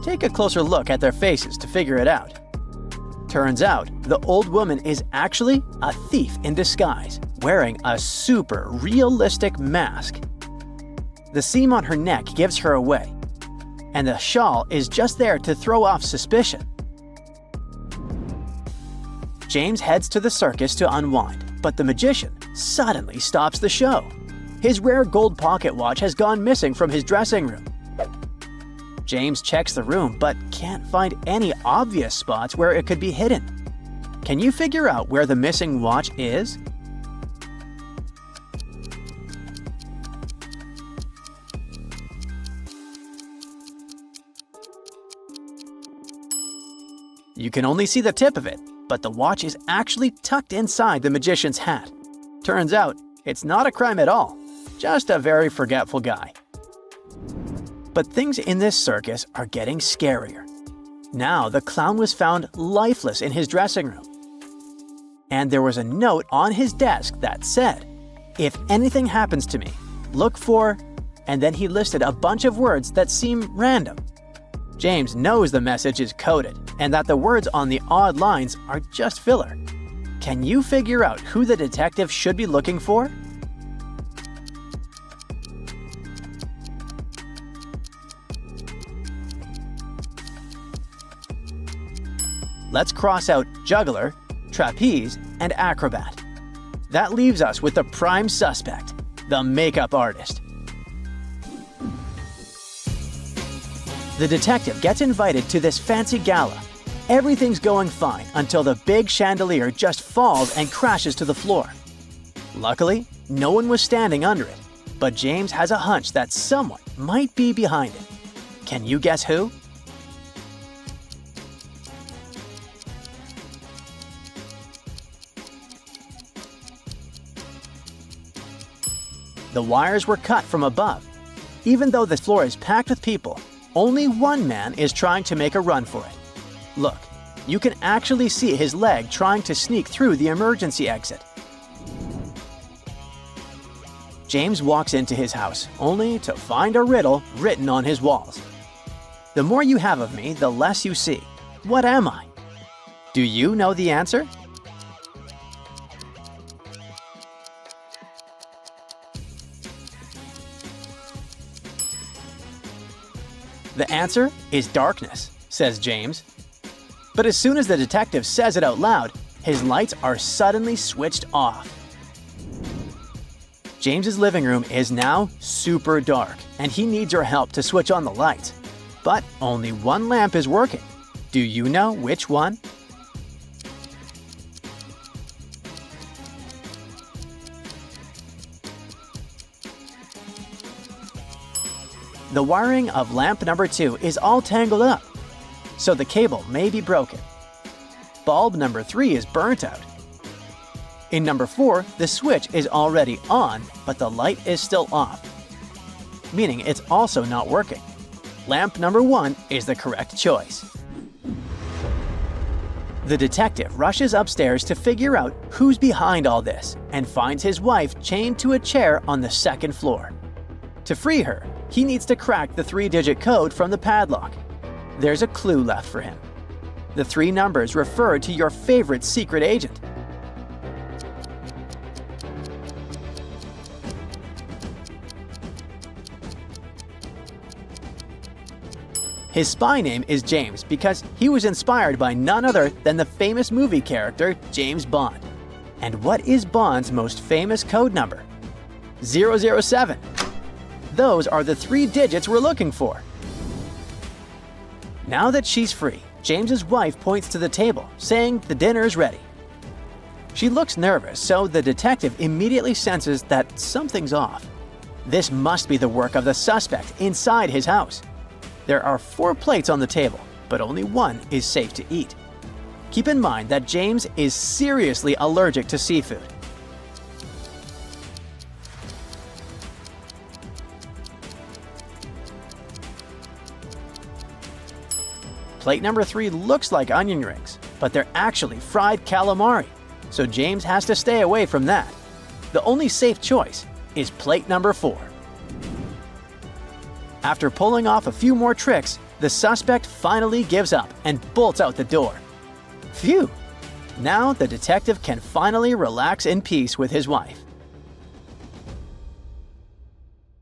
D: Take a closer look at their faces to figure it out. Turns out, the old woman is actually a thief in disguise, wearing a super realistic mask. The seam on her neck gives her away, and the shawl is just there to throw off suspicion. James heads to the circus to unwind, but the magician suddenly stops the show. His rare gold pocket watch has gone missing from his dressing room. James checks the room but can't find any obvious spots where it could be hidden. Can you figure out where the missing watch is? You can only see the tip of it, but the watch is actually tucked inside the magician's hat. Turns out, it's not a crime at all, just a very forgetful guy. But things in this circus are getting scarier. Now the clown was found lifeless in his dressing room. And there was a note on his desk that said, "If anything happens to me, look for..." and then he listed a bunch of words that seem random. James knows the message is coded and that the words on the odd lines are just filler. Can you figure out who the detective should be looking for? Let's cross out juggler, trapeze, and acrobat. That leaves us with the prime suspect, the makeup artist. The detective gets invited to this fancy gala. Everything's going fine until the big chandelier just falls and crashes to the floor. Luckily, no one was standing under it, but James has a hunch that someone might be behind it. Can you guess who? The wires were cut from above. Even though the floor is packed with people, only one man is trying to make a run for it. Look, you can actually see his leg trying to sneak through the emergency exit. James walks into his house, only to find a riddle written on his walls. The more you have of me, the less you see. What am I? Do you know the answer? The answer is darkness, says James. But as soon as the detective says it out loud, his lights are suddenly switched off. James's living room is now super dark, and he needs your help to switch on the lights. But only one lamp is working. Do you know which one? The wiring of lamp number 2 is all tangled up, so the cable may be broken. Bulb number 3 is burnt out. In number 4, the switch is already on, but the light is still off, meaning it's also not working. Lamp number 1 is the correct choice. The detective rushes upstairs to figure out who's behind all this and finds his wife chained to a chair on the second floor. To free her, he needs to crack the 3-digit code from the padlock. There's a clue left for him. The 3 numbers refer to your favorite secret agent. His spy name is James because he was inspired by none other than the famous movie character James Bond. And what is Bond's most famous code number? 007. Those are the 3 digits we're looking for. Now that she's free, James's wife points to the table, saying the dinner is ready. She looks nervous, so the detective immediately senses that something's off. This must be the work of the suspect inside his house. There are 4 plates on the table, but only 1 is safe to eat. Keep in mind that James is seriously allergic to seafood. Plate number 3 looks like onion rings, but they're actually fried calamari, so James has to stay away from that. The only safe choice is plate number 4. After pulling off a few more tricks, the suspect finally gives up and bolts out the door. Phew! Now the detective can finally relax in peace with his wife.